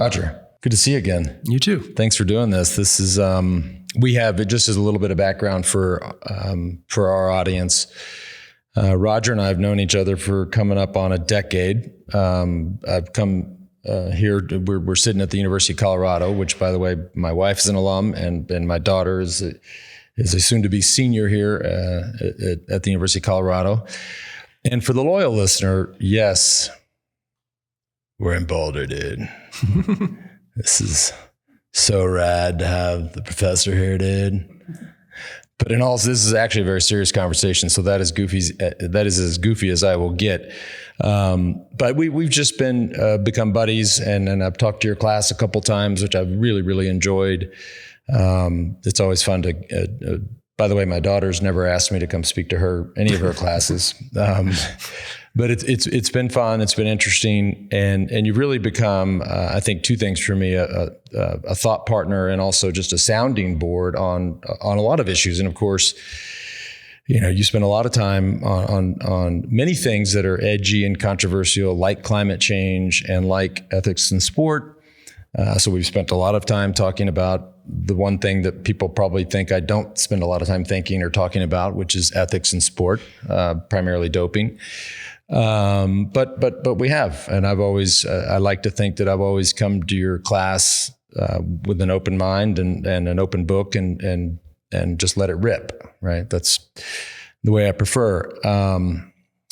Roger, good to see you again. You too. Thanks for doing this. This is, we have, it just as a little bit of background for our audience. Roger and I have known each other for coming up on a decade. I've come here, we're sitting at the University of Colorado, which, by the way, my wife is an alum, and my daughter is a soon-to-be senior here at the University of Colorado. And for the loyal listener, yes, we're in Boulder, dude. This is so rad to have the professor here, dude. But in all, this is actually a very serious conversation, so that is as goofy as I will get. But we've just become buddies, and I've talked to your class a couple times, which I've really, really enjoyed. It's always fun to. By the way, my daughter's never asked me to come speak to any of her classes. But it's been fun. It's been interesting, and you've really become, I think, two things for me: a thought partner, and also just a sounding board on a lot of issues. And of course, you spend a lot of time on many things that are edgy and controversial, like climate change and like ethics in sport. So we've spent a lot of time talking about the one thing that people probably think I don't spend a lot of time thinking or talking about, which is ethics in sport, primarily doping. But we have, and I've always, I like to think that I've always come to your class, with an open mind and an open book and just let it rip, right? That's the way I prefer.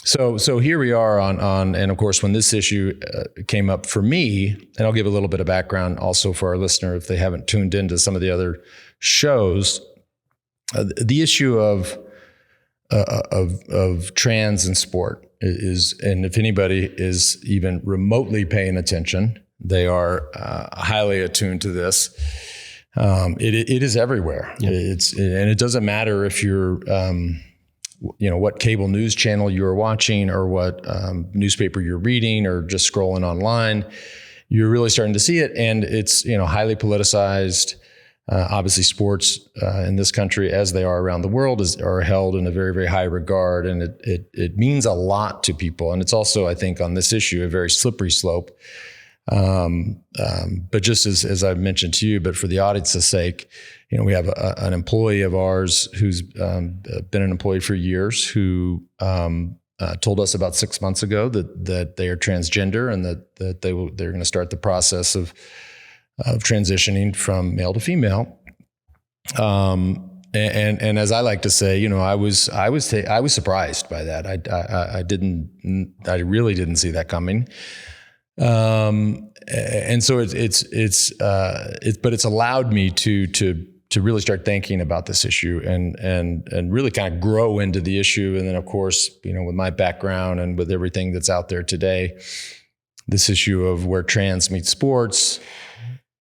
So here we are on, and of course, when this issue came up for me, and I'll give a little bit of background also for our listener if they haven't tuned into some of the other shows, the issue of trans in sport is, and if anybody is even remotely paying attention, they are highly attuned to this. It is everywhere. Yep. And it doesn't matter if you're, what cable news channel you're watching or what newspaper you're reading or just scrolling online, you're really starting to see it. And it's, highly politicized. Obviously sports in this country, as they are around the world, are held in a very, very high regard. And it means a lot to people. And it's also, I think, on this issue, a very slippery slope. But just as I've mentioned to you, but for the audience's sake, we have an employee of ours who's been an employee for years who told us about 6 months ago that they are transgender and that they're going to start the process of transitioning from male to female. And as I like to say, I was surprised by that. I really didn't see that coming. And so but it's allowed me to really start thinking about this issue and really kind of grow into the issue. And then of course, with my background and with everything that's out there today, this issue of where trans meets sports,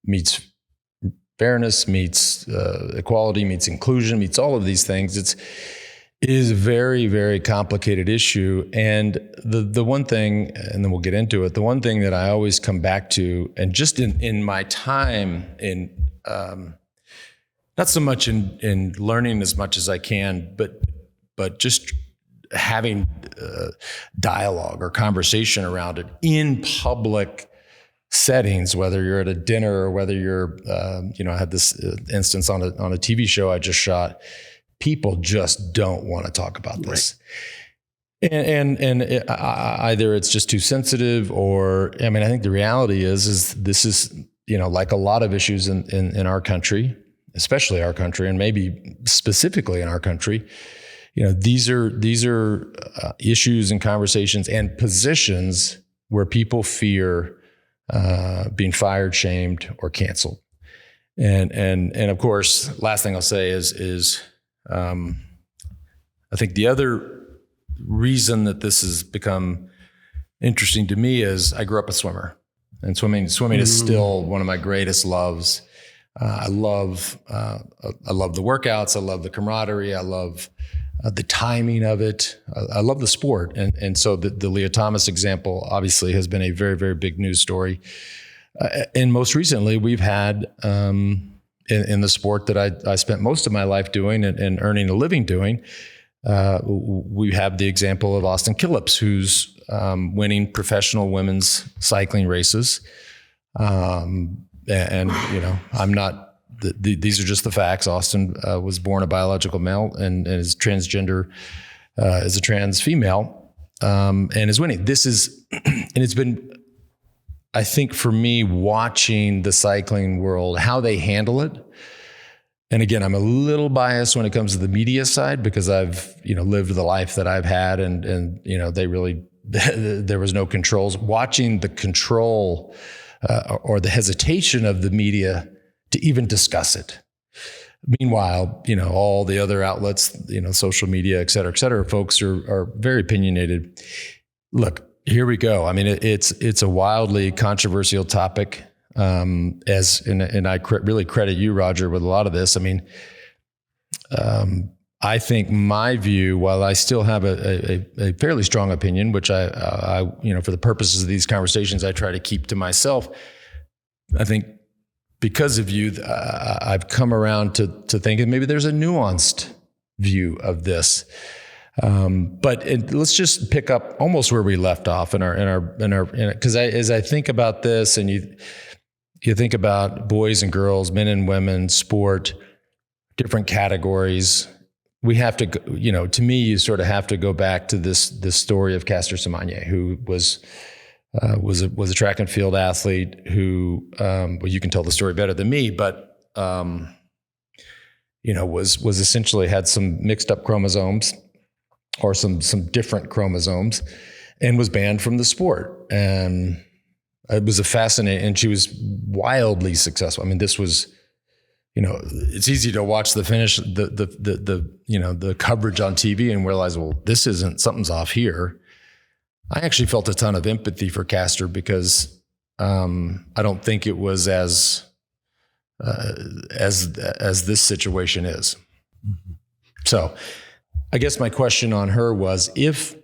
meets fairness, meets equality, meets inclusion, meets all of these things. It is a very, very complicated issue. And the one thing, and then we'll get into it, the one thing that I always come back to, and just in my time in, not so much in learning as much as I can, but just having dialogue or conversation around it in public settings, whether you're at a dinner or whether you're, I had this instance on a TV show I just shot. People just don't want to talk about this. Right. And either it's just too sensitive or, I think the reality is this is, like a lot of issues in our country, especially our country, and maybe specifically in our country, these are issues and conversations and positions where people fear being fired, shamed, or canceled. And of course, last thing I'll say is I think the other reason that this has become interesting to me is I grew up a swimmer, and swimming is still one of my greatest loves. I love the workouts. I love the camaraderie. I love the timing of it. I love the sport. And so the Leah Thomas example obviously has been a very, very big news story. And most recently we've had, in the sport that I spent most of my life doing and earning a living doing, we have the example of Austin Killips, who's winning professional women's cycling races. And I'm not, these are just the facts. Austin was born a biological male and is transgender, is a trans female, and is winning. This is, and it's been, I think for me, watching the cycling world, how they handle it. And again, I'm a little biased when it comes to the media side because I've, lived the life that I've had and they really, there was no controls. Watching the control or the hesitation of the media to even discuss it. Meanwhile, all the other outlets, social media, et cetera, folks are very opinionated. Look, here we go. I mean, it's a wildly controversial topic. And I really credit you, Roger, with a lot of this. I mean, I think my view, while I still have a fairly strong opinion, which I for the purposes of these conversations, I try to keep to myself. I think because of you, I've come around to thinking maybe there's a nuanced view of this. But let's just pick up almost where we left off because as I think about this, and you think about boys and girls, men and women, sport, different categories. We have to, to me, you sort of have to go back to this story of Caster Semenya, who was a track and field athlete who, you can tell the story better than me, but was essentially had some mixed up chromosomes or some different chromosomes, and was banned from the sport. And it was a fascinating, and she was wildly successful. I mean, this was, it's easy to watch the finish, the coverage on TV and realize, well, this isn't, something's off here. I actually felt a ton of empathy for Caster because I don't think it was as this situation is. Mm-hmm. So I guess my question on her was, if,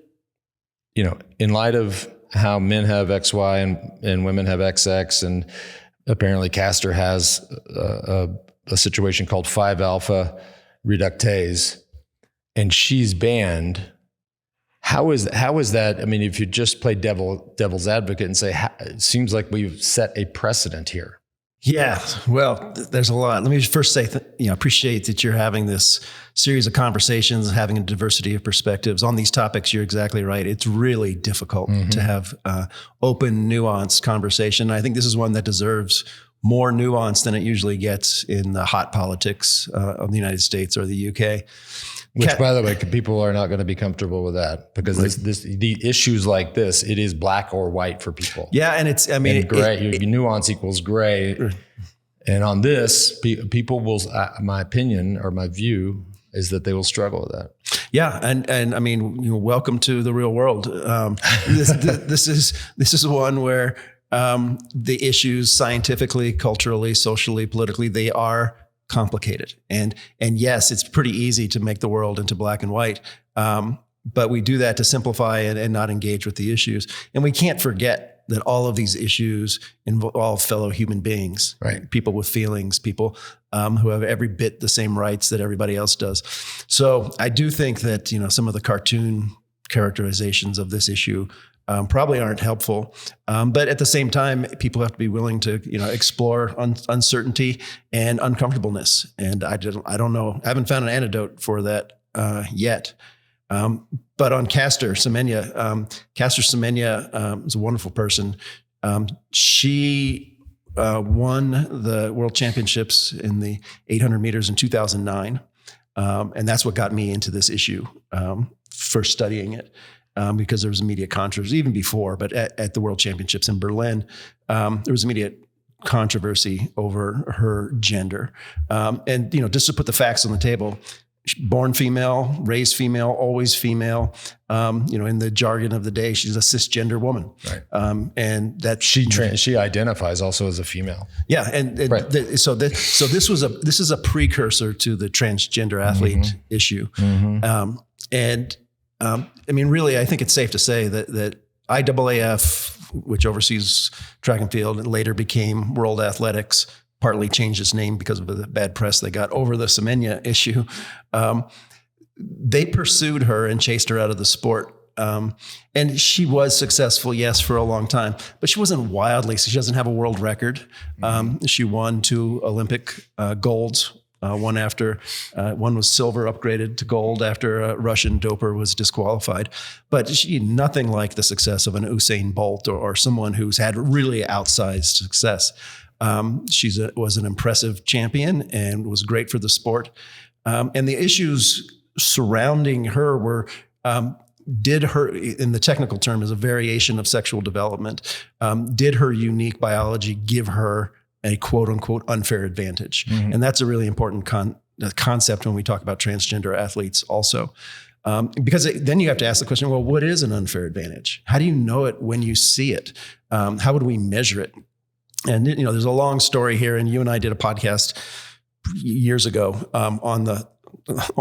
in light of how men have XY and women have XX, and apparently Caster has a situation called 5-alpha reductase, and she's banned. How is that? I mean, if you just play devil's advocate and say, it seems like we've set a precedent here. Yeah, well, there's a lot. Let me first say, appreciate that you're having this series of conversations, having a diversity of perspectives on these topics. You're exactly right. It's really difficult to have open, nuanced conversation. I think this is one that deserves more nuance than it usually gets in the hot politics of the United States or the UK. Which, by the way, people are not going to be comfortable with that because the issues like this, it is black or white for people. Yeah, and gray. Nuance equals gray. And on this, people will, my opinion or my view is that they will struggle with that. Yeah, and I mean, welcome to the real world. This is one where the issues scientifically, culturally, socially, politically, they are complicated. And yes, it's pretty easy to make the world into black and white. But we do that to simplify and not engage with the issues. And we can't forget that all of these issues involve fellow human beings, right? People with feelings, people who have every bit the same rights that everybody else does. So I do think that, some of the cartoon characterizations of this issue probably aren't helpful. But at the same time, people have to be willing to, explore uncertainty and uncomfortableness. And I don't know. I haven't found an antidote for that yet. But on Caster Semenya, is a wonderful person. She won the world championships in the 800 meters in 2009. And that's what got me into this issue, first studying it. Because there was immediate controversy even before, but at the World Championships in Berlin, there was immediate controversy over her gender. And, just to put the facts on the table, born female, raised female, always female. In the jargon of the day, she's a cisgender woman. Right. And that she identifies also as a female. Yeah. And right. So this is a precursor to the transgender athlete issue. Really, I think it's safe to say that IAAF, which oversees track and field and later became World Athletics, partly changed its name because of the bad press they got over the Semenya issue. They pursued her and chased her out of the sport And she was successful, yes, for a long time, but she wasn't wildly. So she doesn't have a world record. She won 2 Olympic golds. One was silver, upgraded to gold after a Russian doper was disqualified. But she nothing like the success of an Usain Bolt or someone who's had really outsized success. She was an impressive champion and was great for the sport. And the issues surrounding her were, did her, in the technical term, is a variation of sexual development. Did her unique biology give her a quote unquote unfair advantage? And that's a really important concept when we talk about transgender athletes also. Because then you have to ask the question, well, what is an unfair advantage? How do you know it when you see it? How would we measure it? And, there's a long story here, and you and I did a podcast years ago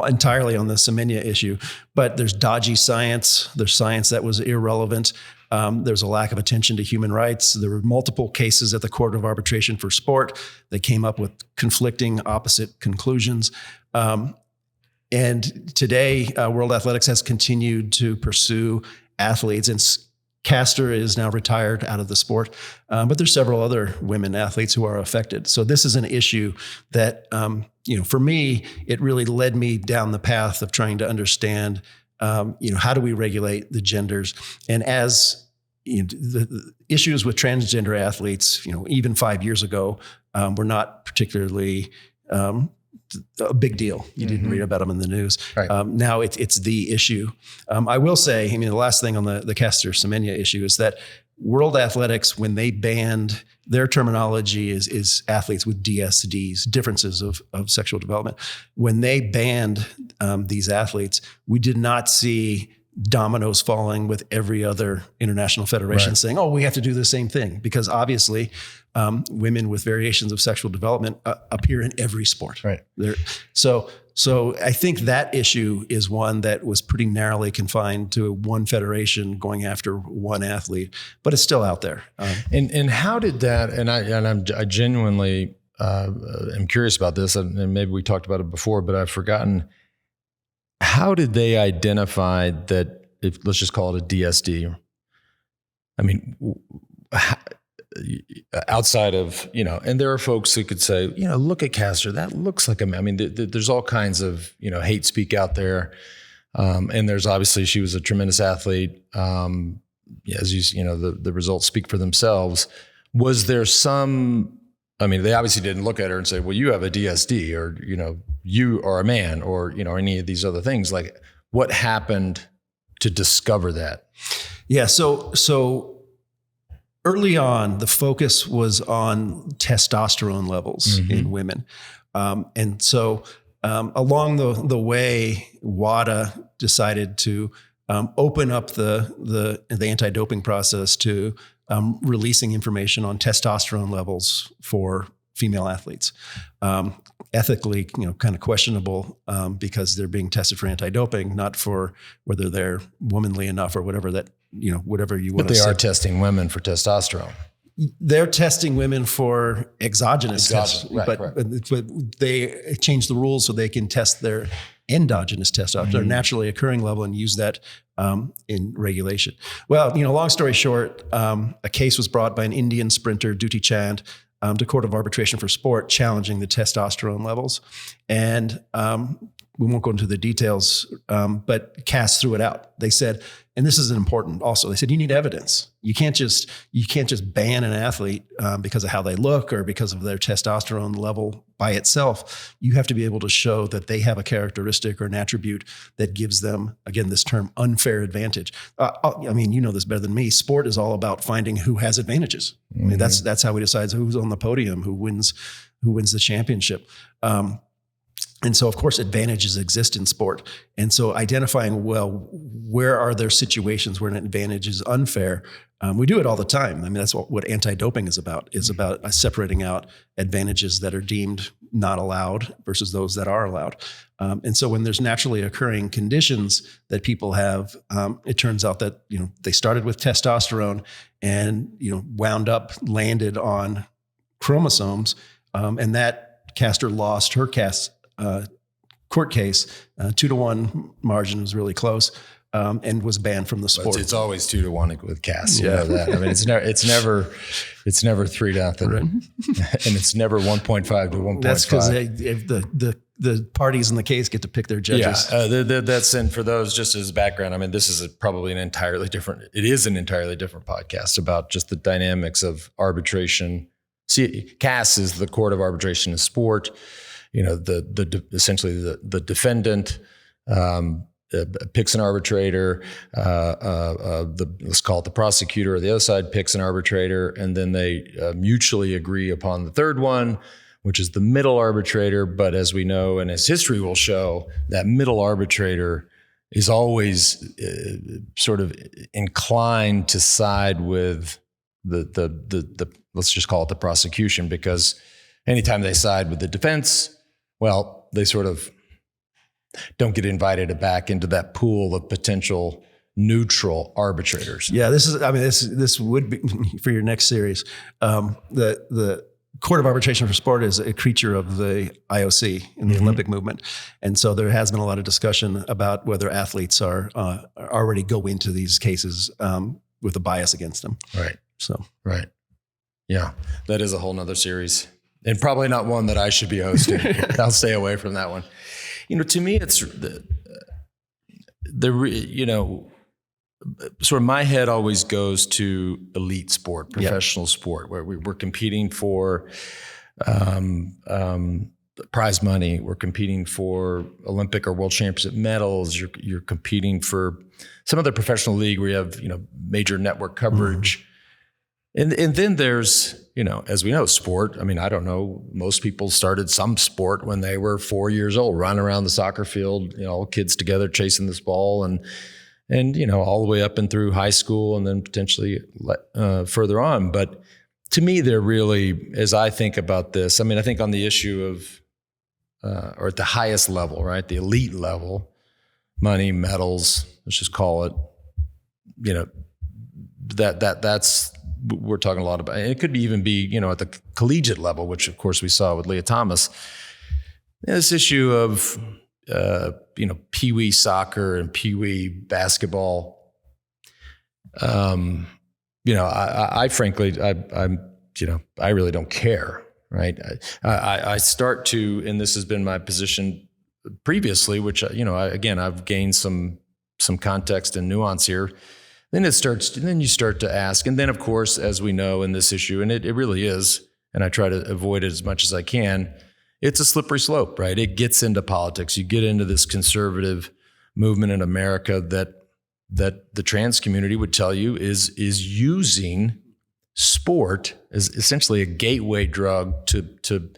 entirely on the Semenya issue, but there's dodgy science. There's science that was irrelevant. There's a lack of attention to human rights. There were multiple cases at the Court of Arbitration for Sport that came up with conflicting opposite conclusions. And today, World Athletics has continued to pursue athletes, and Caster is now retired out of the sport, but there's several other women athletes who are affected. So this is an issue that, for me, it really led me down the path of trying to understand, how do we regulate the genders? And as the issues with transgender athletes, even 5 years ago, were not particularly a big deal. You didn't read about them in the news. Right. Now it's the issue. I will say, the last thing on the Caster Semenya issue is that World Athletics, when they banned, their terminology is athletes with DSDs, differences of sexual development. When they banned these athletes, we did not see dominoes falling with every other international federation saying, oh, we have to do the same thing, because obviously women with variations of sexual development appear in every sport. Right. So I think that issue is one that was pretty narrowly confined to one federation going after one athlete, but it's still out there. And how did that? And I genuinely am curious about this, and maybe we talked about it before, but I've forgotten. How did they identify that? Let's just call it a DSD. Outside of, and there are folks who could say, look at Caster, that looks like a man. There's all kinds of, hate speak out there. And there's obviously, she was a tremendous athlete. As the results speak for themselves. Was there some, they obviously didn't look at her and say, well, you have a DSD, or, you are a man, or, any of these other things. Like, what happened to discover that? Yeah. So early on, the focus was on testosterone levels in women. And so along the way, WADA decided to open up the anti-doping process to releasing information on testosterone levels for female athletes. Ethically, kind of questionable because they're being tested for anti-doping, not for whether they're womanly enough or whatever that, whatever you want to say. But they are testing women for testosterone. They're testing women for exogenous tests, but they changed the rules so they can test their endogenous testosterone, their naturally occurring level, and use that in regulation. Well, long story short, a case was brought by an Indian sprinter, Duty Chand, to Court of Arbitration for Sport, challenging the testosterone levels. And we won't go into the details, but CAS threw it out. They said, and this is important also, they said, you need evidence. You can't just ban an athlete because of how they look or because of their testosterone level by itself. You have to be able to show that they have a characteristic or an attribute that gives them, again, this term, unfair advantage. You know this better than me. Sport is all about finding who has advantages. That's how we decide who's on the podium, who wins the championship. And so, of course, advantages exist in sport. And so identifying, well, where are there situations where an advantage is unfair? We do it all the time. That's what anti-doping is about. It's about separating out advantages that are deemed not allowed versus those that are allowed. And so when there's naturally occurring conditions that people have, it turns out that, they started with testosterone and, landed on chromosomes. And that Caster lost her court case, 2-1 margin was really close. and was banned from the sport. It's always 2-1 with Cass. You know that. I mean, it's never 3-0, right. And it's never 1.5 to 1.5. That's because the parties in the case get to pick their judges. Yeah, that's, and for those, just as background, I mean, this is probably an entirely different podcast about just the dynamics of arbitration. See, Cass is the court of arbitration in sport. You know, essentially the defendant picks an arbitrator. Let's call it the prosecutor, or the other side picks an arbitrator, and then they mutually agree upon the third one, which is the middle arbitrator. But as we know, and as history will show, that middle arbitrator is always sort of inclined to side with the let's just call it the prosecution, because anytime they side with the defense, well, they sort of don't get invited back into that pool of potential neutral arbitrators. Yeah, this would be for your next series. The Court of Arbitration for Sport is a creature of the IOC in the Olympic movement. And so there has been a lot of discussion about whether athletes are already go into these cases with a bias against them. Right. So, right. Yeah, that is a whole nother series, and probably not one that I should be hosting. I'll stay away from that one. You know, to me, it's sort of my head always goes to elite sport, professional sport, where we're competing for prize money. We're competing for Olympic or World Championship medals. You're competing for some other professional league where you have, you know, major network coverage. And then there's, you know, as we know, sport. I mean, I don't know, most people started some sport when they were 4 years old, running around the soccer field, you know, all kids together chasing this ball, and you know, all the way up and through high school, and then potentially further on. But to me, they're really, as I think about this, I mean, I think on the issue of, or at the highest level, right, the elite level, money, medals, let's just call it, you know, that's, we're talking a lot about. It could even be, you know, at the collegiate level, which of course we saw with Leah Thomas. This issue of, you know, peewee soccer and peewee basketball. You know, I frankly, I'm, you know, I really don't care, right? I start to, and this has been my position previously, which, you know, I've gained some context and nuance here. Then you start to ask, and then of course, as we know in this issue, and it really is, and I try to avoid it as much as I can, it's a slippery slope, right? It gets into politics. You get into this conservative movement in America that the trans community would tell you is using sport as essentially a gateway drug to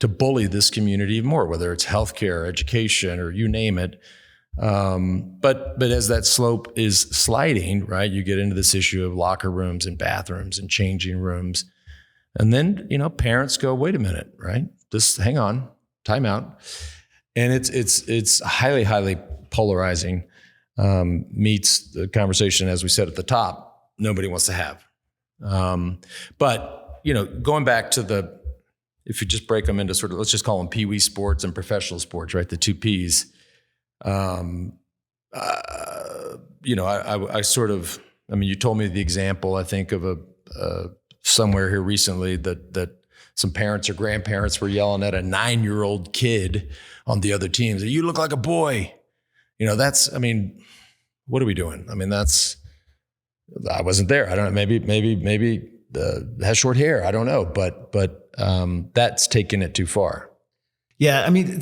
bully this community even more, whether it's healthcare, education, or you name it. But as that slope is sliding, right, you get into this issue of locker rooms and bathrooms and changing rooms. And then, you know, parents go, wait a minute, right? Just hang on, time out. And it's highly, highly polarizing, meets the conversation, as we said at the top, nobody wants to have. But, you know, going back to if you just break them into sort of, let's just call them peewee sports and professional sports, right? The two Ps. You know, I sort of, I mean, you told me the example, I think, of somewhere here recently that some parents or grandparents were yelling at a 9-year-old kid on the other team, that you look like a boy. You know, I mean, what are we doing? I mean, I wasn't there. I don't know. Maybe has short hair. I don't know, but that's taking it too far. Yeah. I mean,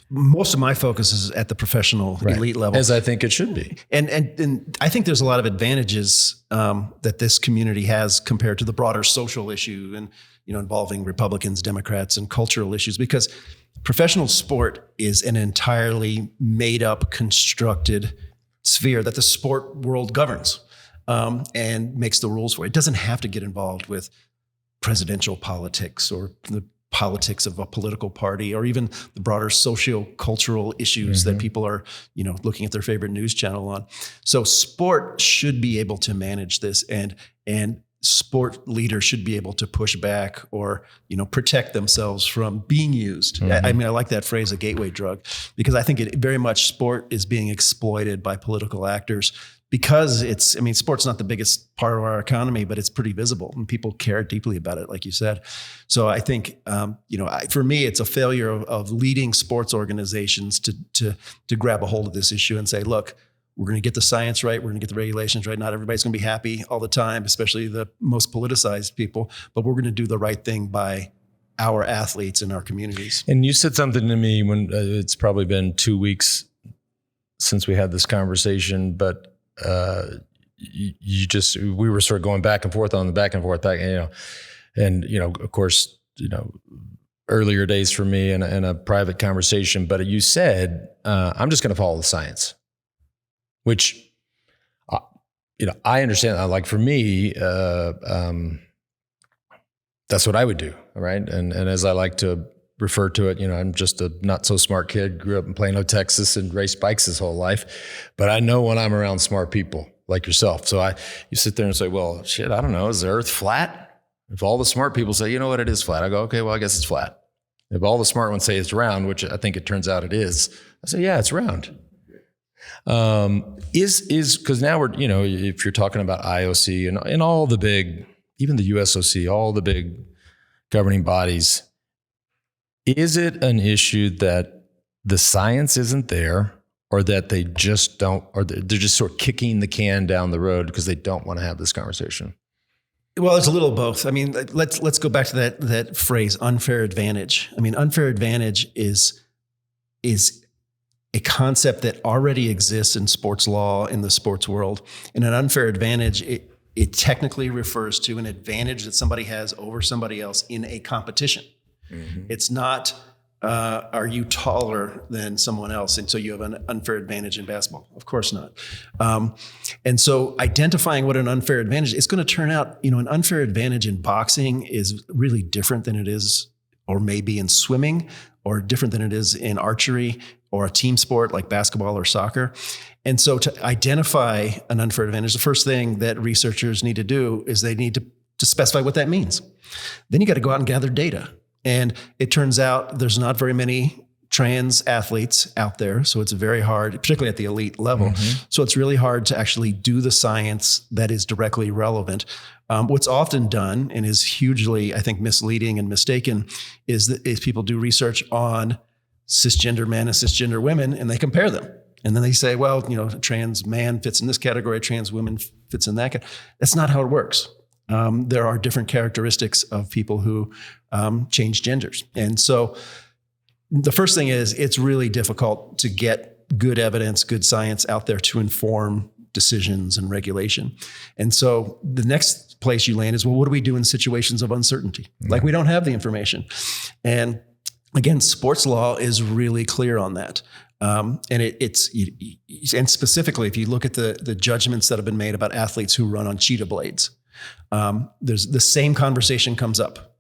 most of my focus is at the professional elite level, as I think it should be. And I think there's a lot of advantages that this community has compared to the broader social issue, and, you know, involving Republicans, Democrats, and cultural issues, because professional sport is an entirely made up, constructed sphere that the sport world governs and makes the rules for. It doesn't have to get involved with presidential politics or the politics of a political party, or even the broader socio-cultural issues that people are, you know, looking at their favorite news channel on. So sport should be able to manage this. And sport leaders should be able to push back or, protect themselves from being used. I mean, I like that phrase, a gateway drug, because I think very much sport is being exploited by political actors because sport's not the biggest part of our economy, but it's pretty visible and people care deeply about it, like you said. So I think, for me, it's a failure of leading sports organizations to grab a hold of this issue and say, look, we're going to get the science right. We're going to get the regulations right. Not everybody's going to be happy all the time, especially the most politicized people, but we're going to do the right thing by our athletes and our communities. And you said something to me when it's probably been 2 weeks since we had this conversation, but we were sort of going back and forth, of course, earlier days for me in a private conversation, but you said, I'm just going to follow the science. Which, I understand. Like for me, that's what I would do, right? And as I like to refer to it, I'm just a not so smart kid. Grew up in Plano, Texas, and raced bikes his whole life. But I know when I'm around smart people like yourself. So you sit there and say, well, shit, I don't know. Is the Earth flat? If all the smart people say, you know what, it is flat, I go, okay, well, I guess it's flat. If all the smart ones say it's round, which I think it turns out it is, I say, yeah, it's round. Because now we're, if you're talking about IOC and all the big, even the USOC, all the big governing bodies, is it an issue that the science isn't there or that they just don't, or they're just sort of kicking the can down the road because they don't want to have this conversation? Well, it's a little of both. I mean, let's go back to that phrase, unfair advantage. I mean, unfair advantage is a concept that already exists in sports law, in the sports world. And an unfair advantage, it technically refers to an advantage that somebody has over somebody else in a competition. Mm-hmm. It's not, are you taller than someone else? And so you have an unfair advantage in basketball. Of course not. And so identifying what an unfair advantage is going to turn out, an unfair advantage in boxing is really different than it is, or maybe in swimming, or different than it is in archery or a team sport like basketball or soccer. And so to identify an unfair advantage, the first thing that researchers need to do is they need to specify what that means. Then you got to go out and gather data. And it turns out there's not very many trans athletes out there. So it's very hard, particularly at the elite level. Mm-hmm. So it's really hard to actually do the science that is directly relevant. What's often done, and is hugely, I think, misleading and mistaken, is people do research on cisgender men and cisgender women, and they compare them. And then they say, well, trans man fits in this category, trans woman fits in that category. That's not how it works. There are different characteristics of people who change genders. And so the first thing is, it's really difficult to get good evidence, good science out there to inform decisions and regulation. And so the next place you land is, well, what do we do in situations of uncertainty? Mm-hmm. Like we don't have the information. And again, sports law is really clear on that. And and specifically, if you look at the judgments that have been made about athletes who run on cheetah blades, there's the same conversation comes up.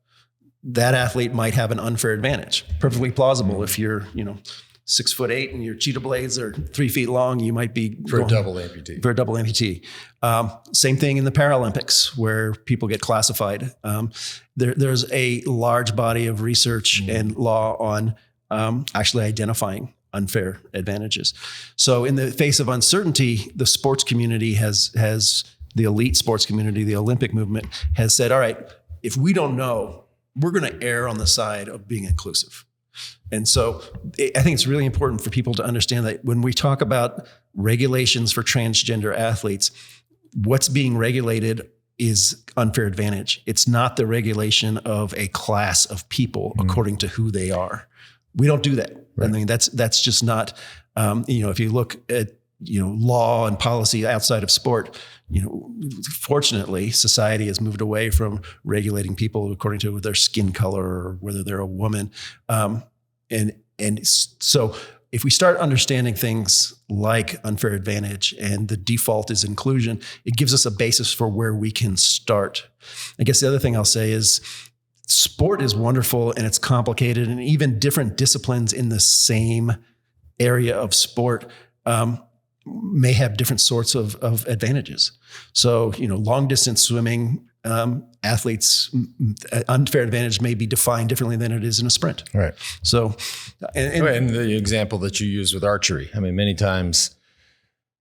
That athlete might have an unfair advantage. Perfectly plausible. If you're, 6'8" and your cheetah blades are 3 feet long, you might be for a double amputee. For a double amputee. Same thing in the Paralympics where people get classified. There's a large body of research and law on actually identifying unfair advantages. So in the face of uncertainty, the sports community has the elite sports community, the Olympic movement has said, all right, if we don't know, we're going to err on the side of being inclusive. And so I think it's really important for people to understand that when we talk about regulations for transgender athletes, what's being regulated is unfair advantage. It's not the regulation of a class of people according to who they are. We don't do that. Right. I mean, that's just not, if you look at, law and policy outside of sport, fortunately, society has moved away from regulating people according to their skin color or whether they're a woman. And so if we start understanding things like unfair advantage and the default is inclusion, it gives us a basis for where we can start. I guess the other thing I'll say is sport is wonderful and it's complicated, and even different disciplines in the same area of sport may have different sorts of advantages. So, long distance swimming athletes' unfair advantage may be defined differently than it is in a sprint. Right. So, and the example that you use with archery, I mean, many times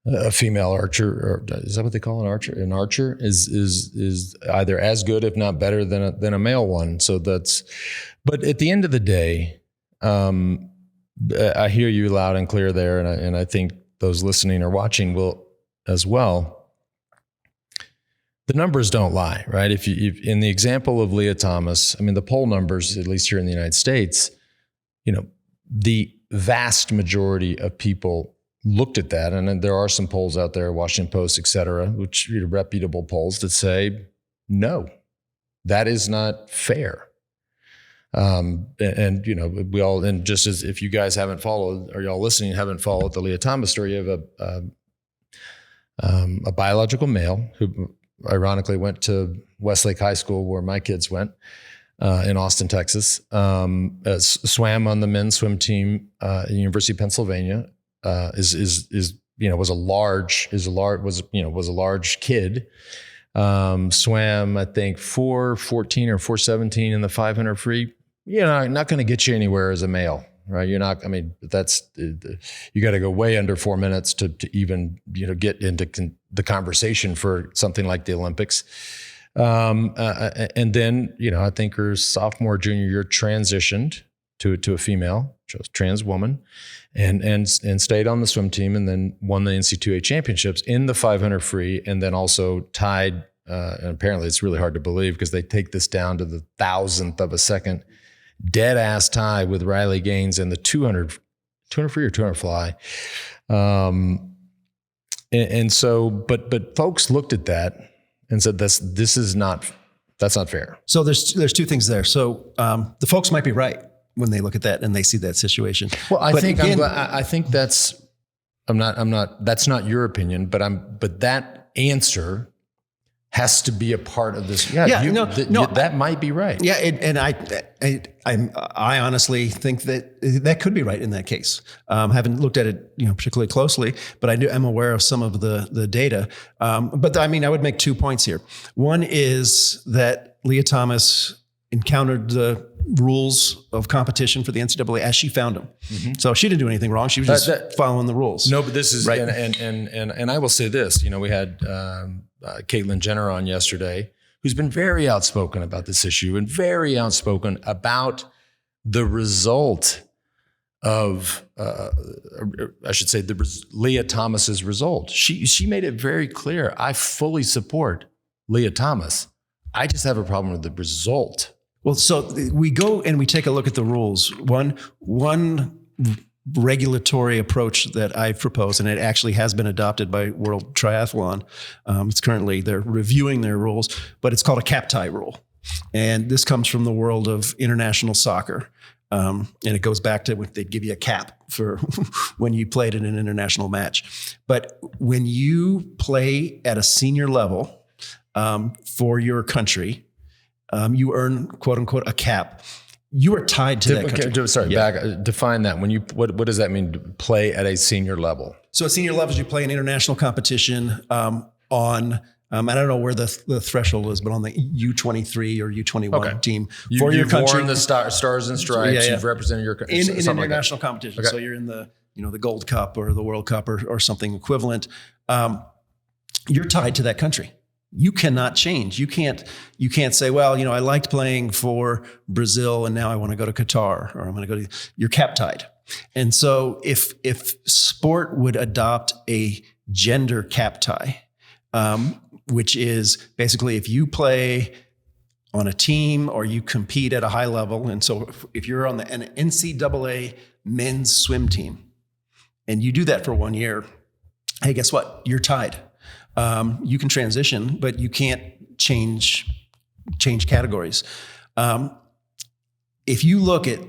a female archer, or is that what they call an archer? An archer is either as good, if not better, than a male one. So but at the end of the day, I hear you loud and clear there, and I think those listening or watching will as well. The numbers don't lie, right? If in the example of Leah Thomas, I mean, the poll numbers, at least here in the United States, the vast majority of people looked at that, and there are some polls out there, Washington Post, et cetera, which are reputable polls that say, no, that is not fair. We all, and just as if you guys haven't followed, or y'all listening haven't followed the Leah Thomas story, you have a biological male who ironically went to Westlake High School, where my kids went, in Austin, Texas. Swam on the men's swim team at the University of Pennsylvania. Was a large kid. Swam, I think 4:14 or 4:17 in the 500 free. Not going to get you anywhere as a male, right? You're not. I mean, you got to go way under 4 minutes to even get into the conversation for something like the Olympics. And then I think her sophomore, junior year transitioned to a female, trans woman, and stayed on the swim team, and then won the NC2A championships in the 500 free, and then also tied. And apparently, it's really hard to believe because they take this down to the thousandth of a second, dead ass tie with Riley Gaines in the 200 free or 200 fly. And so, but folks looked at that and said, that's not fair. So there's two things there. So the folks might be right when they look at that and they see that situation. Well, I think that's not your opinion, but that answer has to be a part of this. That might be right. Yeah. And I honestly think that could be right in that case. Haven't looked at it, particularly closely, but I'm aware of some of the data. But I would make 2 points here. One is that Leah Thomas encountered the rules of competition for the NCAA as she found them. Mm-hmm. So she didn't do anything wrong. She was just following the rules. No, but this is right. And I will say this, we had Caitlyn Jenner on yesterday, who's been very outspoken about this issue and very outspoken about the result of, I should say, Leah Thomas's result. She made it very clear. I fully support Leah Thomas. I just have a problem with the result. Well, so we go and we take a look at the rules. One regulatory approach that I've proposed, and it actually has been adopted by World Triathlon. It's currently, they're reviewing their rules, but it's called a cap tie rule. And this comes from the world of international soccer. And it goes back to when they give you a cap for when you played in an international match. But when you play at a senior level for your country, you earn, quote unquote, a cap. You are tied to that country. Sorry, define that. What does that mean to play at a senior level? So at senior levels, you play an international competition on, I don't know where the threshold is, but on the U23 or U21 team for your country. You've worn the stars and stripes. You've represented your country. In an international competition. Okay. So you're in the, the Gold Cup or the World Cup or something equivalent. You're tied to that country. You cannot change. You can't say, well, I liked playing for Brazil and now I want to go to Qatar, or I'm going to go to, you're cap tied. And so if sport would adopt a gender cap tie, which is basically if you play on a team or you compete at a high level. And so if you're on an NCAA men's swim team and you do that for 1 year, hey, guess what? You're tied. You can transition, but you can't change categories. If you look at,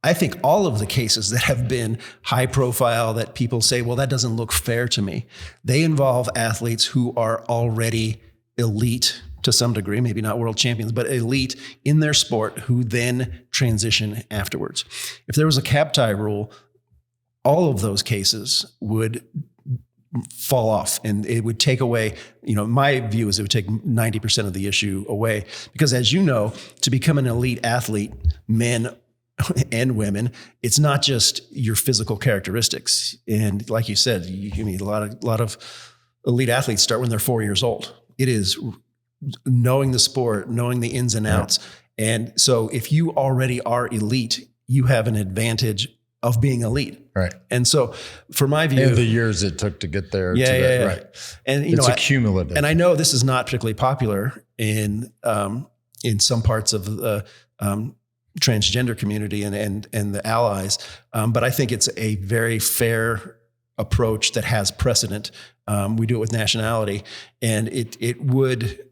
I think all of the cases that have been high profile that people say, well, that doesn't look fair to me. They involve athletes who are already elite to some degree, maybe not world champions, but elite in their sport who then transition afterwards. If there was a cap tie rule, all of those cases would fall off, and it would take away, my view is it would take 90% of the issue away, because as you know, to become an elite athlete, men and women, it's not just your physical characteristics. And like you said, a lot of elite athletes start when they're 4 years old. It is knowing the sport, knowing the ins and outs. And so if you already are elite, you have an advantage of being elite. Right. And so for my view, and the years it took to get there. Yeah. Right. And it's cumulative. And I know this is not particularly popular in some parts of the transgender community and the allies. But I think it's a very fair approach that has precedent. We do it with nationality, and it would,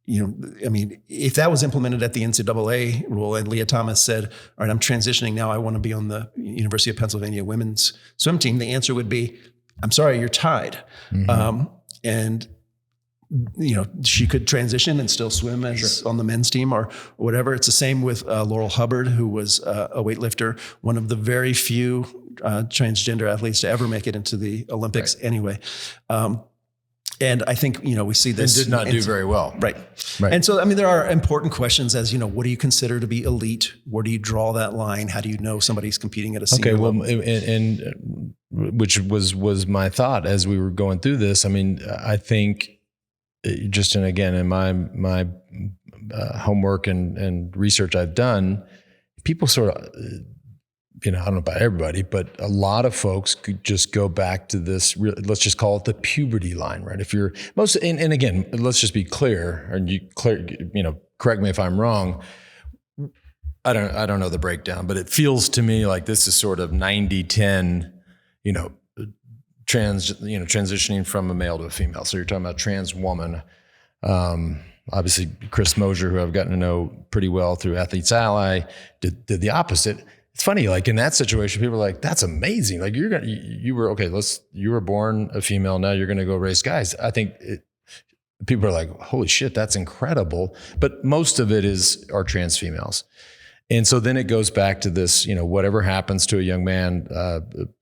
if that was implemented at the NCAA rule and Leah Thomas said, all right, I'm transitioning now, I want to be on the University of Pennsylvania women's swim team, the answer would be, I'm sorry, you're tied. Mm-hmm. And she could transition and still swim as on the men's team or whatever. It's the same with Laurel Hubbard, who was a weightlifter, one of the very few transgender athletes to ever make it into the Olympics anyway. And I think, we see this. It did not do very well. Right. And so, there are important questions as, what do you consider to be elite? Where do you draw that line? How do you know somebody's competing at a senior level? And which was my thought as we were going through this. I think just, and again, in my homework and research I've done, people sort of, I don't know about everybody, but a lot of folks could just go back to this, let's just call it the puberty line, right? If you're and again, let's just be clear, and correct me if I'm wrong. I don't know the breakdown, but it feels to me like this is sort of 90-10, transitioning from a male to a female. So you're talking about trans woman. Obviously Chris Mosier, who I've gotten to know pretty well through Athletes Ally, did the opposite. It's funny, like in that situation, people are like, that's amazing. Like you were born a female. Now you're going to go race guys. I think people are like, holy shit, that's incredible. But most of it are trans females. And so then it goes back to this, whatever happens to a young man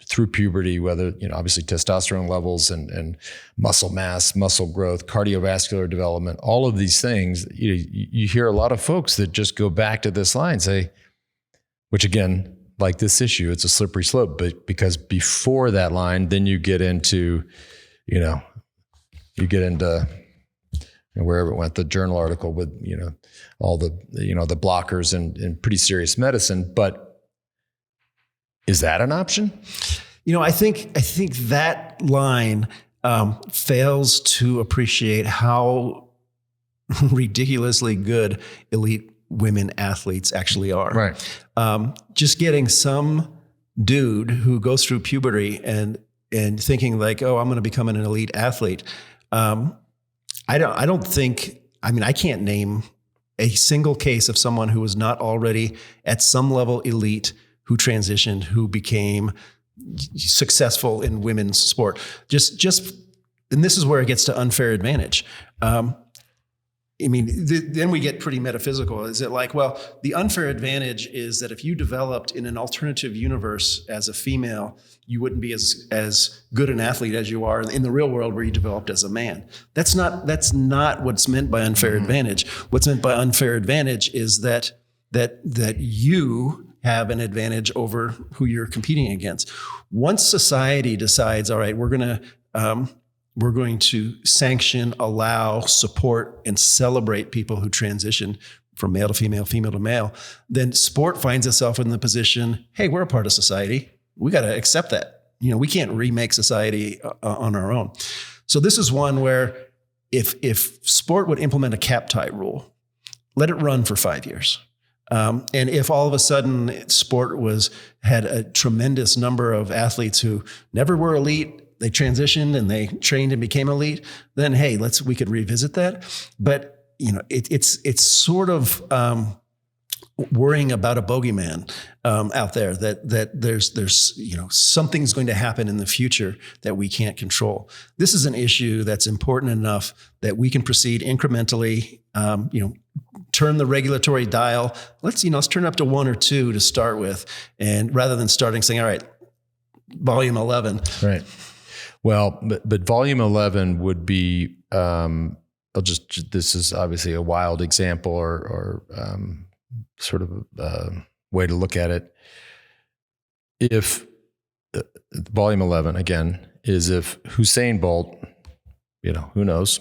through puberty, whether, obviously testosterone levels and muscle mass, muscle growth, cardiovascular development, all of these things, you hear a lot of folks that just go back to this line, say, which again, like this issue, it's a slippery slope, but because before that line, then you get into, wherever it went, the journal article with, all the, the blockers and pretty serious medicine. But is that an option? I think that line fails to appreciate how ridiculously good elite women athletes actually are. Right. Just getting some dude who goes through puberty and thinking like, oh, I'm going to become an elite athlete. I can't name a single case of someone who was not already at some level elite, who transitioned, who became successful in women's sport. And this is where it gets to unfair advantage. Then we get pretty metaphysical. Is it like, well, the unfair advantage is that if you developed in an alternative universe as a female, you wouldn't be as good an athlete as you are in the real world where you developed as a man. That's not what's meant by unfair advantage. What's meant by unfair advantage is that you have an advantage over who you're competing against. Once society decides, all right, we're going to sanction, allow, support, and celebrate people who transition from male to female, female to male, then sport finds itself in the position, hey, we're a part of society. We got to accept that. We can't remake society on our own. So this is one where if sport would implement a cap tie rule, let it run for 5 years. And if all of a sudden sport had a tremendous number of athletes who never were elite, they transitioned and they trained and became elite, then hey, we could revisit that. But it's sort of worrying about a bogeyman out there that there's something's going to happen in the future that we can't control. This is an issue that's important enough that we can proceed incrementally. Turn the regulatory dial. Let's turn up to 1 or 2 to start with, and rather than starting saying, all right, volume 11. Right. Well, but volume 11 would be, this is obviously a wild example or sort of a way to look at it. If volume 11, again, is if Usain Bolt, who knows,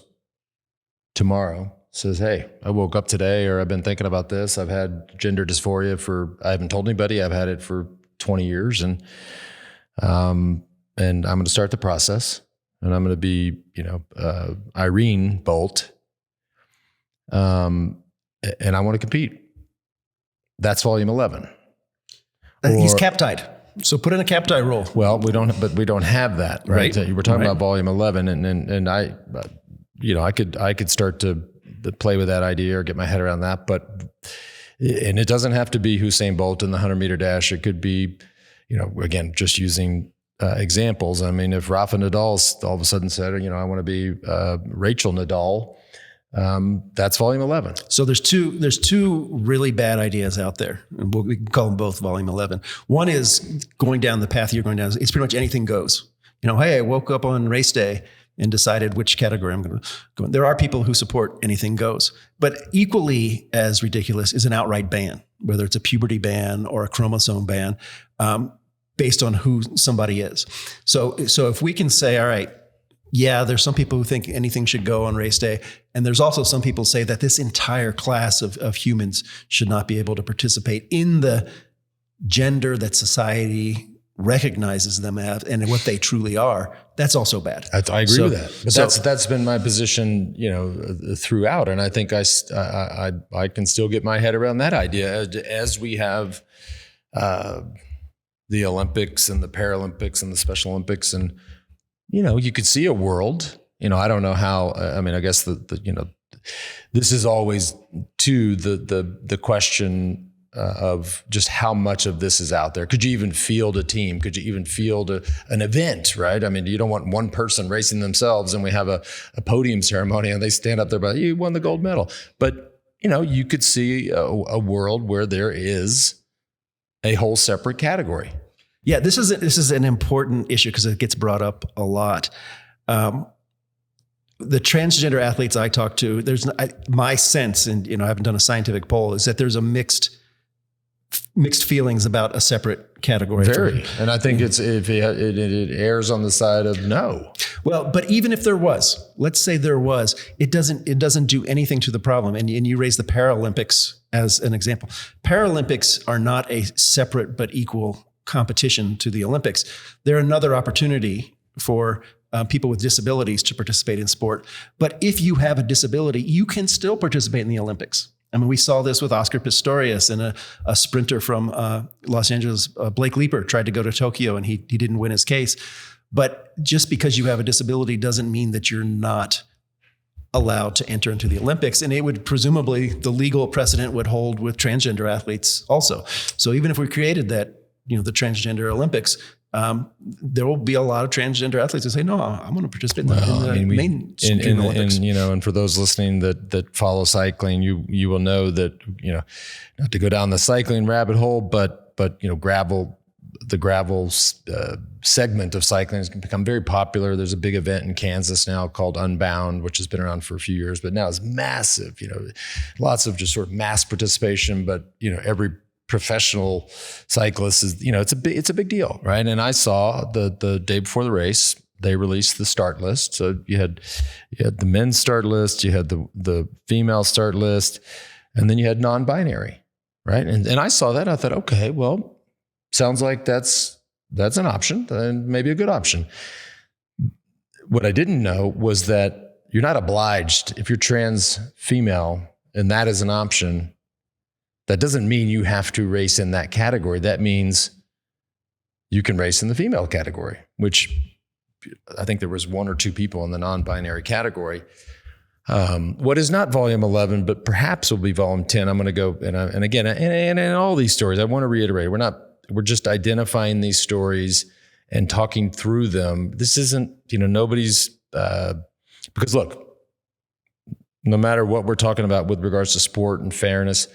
tomorrow says, hey, I woke up today, or I've been thinking about this. I've had gender dysphoria I haven't told anybody. I've had it for 20 years. And I'm going to start the process, and I'm going to be, Irene Bolt. And I want to compete. That's volume 11. He's captied. So put in a capti role. Well, we don't have that, right? We're talking about volume 11, and I could start to play with that idea or get my head around that, and it doesn't have to be Usain Bolt in the 100-meter dash. It could be, again, just using examples. I mean, if Rafa Nadal all of a sudden said, I want to be Rachel Nadal, that's volume 11. So there's two really bad ideas out there. We can call them both volume 11. One is going down the path you're going down. It's pretty much anything goes. Hey, I woke up on race day and decided which category I'm going to go in. There are people who support anything goes, but equally as ridiculous is an outright ban, whether it's a puberty ban or a chromosome ban, based on who somebody is. So if we can say, all right, yeah, there's some people who think anything should go on race day. And there's also some people say that this entire class of humans should not be able to participate in the gender that society recognizes them as and what they truly are. That's also bad. I agree with that. But that's been my position, throughout. And I think I can still get my head around that idea as we have the Olympics and the Paralympics and the Special Olympics. And, you could see a world, I don't know how, I guess this is always the question of just how much of this is out there. Could you even field a team? Could you even field an event, right? You don't want one person racing themselves and we have a podium ceremony and they stand up there, but you won the gold medal. But, you could see a world where there is a whole separate category. Yeah, this is an important issue because it gets brought up a lot. The transgender athletes I talk to, my sense, and I haven't done a scientific poll, is that there's a mixed feelings about a separate category. Very, and I think it errs on the side of no. Well, but even if there was, let's say there was, it doesn't do anything to the problem. And you raise the Paralympics as an example. Paralympics are not a separate but equal competition to the Olympics. They're another opportunity for people with disabilities to participate in sport. But if you have a disability, you can still participate in the Olympics. We saw this with Oscar Pistorius and a sprinter from Los Angeles, Blake Leeper, tried to go to Tokyo and he didn't win his case. But just because you have a disability doesn't mean that you're not allowed to enter into the Olympics. And it would presumably, the legal precedent would hold with transgender athletes also. So even if we created that, the transgender Olympics, there will be a lot of transgender athletes who say, no, I'm going to participate in the mainstream Olympics. And for those listening that follow cycling, you will know that, not to go down the cycling rabbit hole, but the gravel segment of cycling has become very popular. There's a big event in Kansas now called Unbound, which has been around for a few years, but now it's massive, lots of just sort of mass participation, but, every professional cyclist is, it's a big deal, right? And I saw the day before the race, they released the start list. So you had the men's start list, you had the female start list, and then you had non-binary, right? And I saw that, I thought, okay, well, sounds like that's an option, and maybe a good option. What I didn't know was that you're not obliged, if you're trans female and that is an option, that doesn't mean you have to race in that category. That means you can race in the female category, which I think there was one or two people in the non-binary category. What is not volume 11, but perhaps will be volume 10. I'm going to go, and again, and in all these stories, I want to reiterate, we're just identifying these stories and talking through them. This isn't, nobody's, because look, no matter what we're talking about with regards to sport and fairness,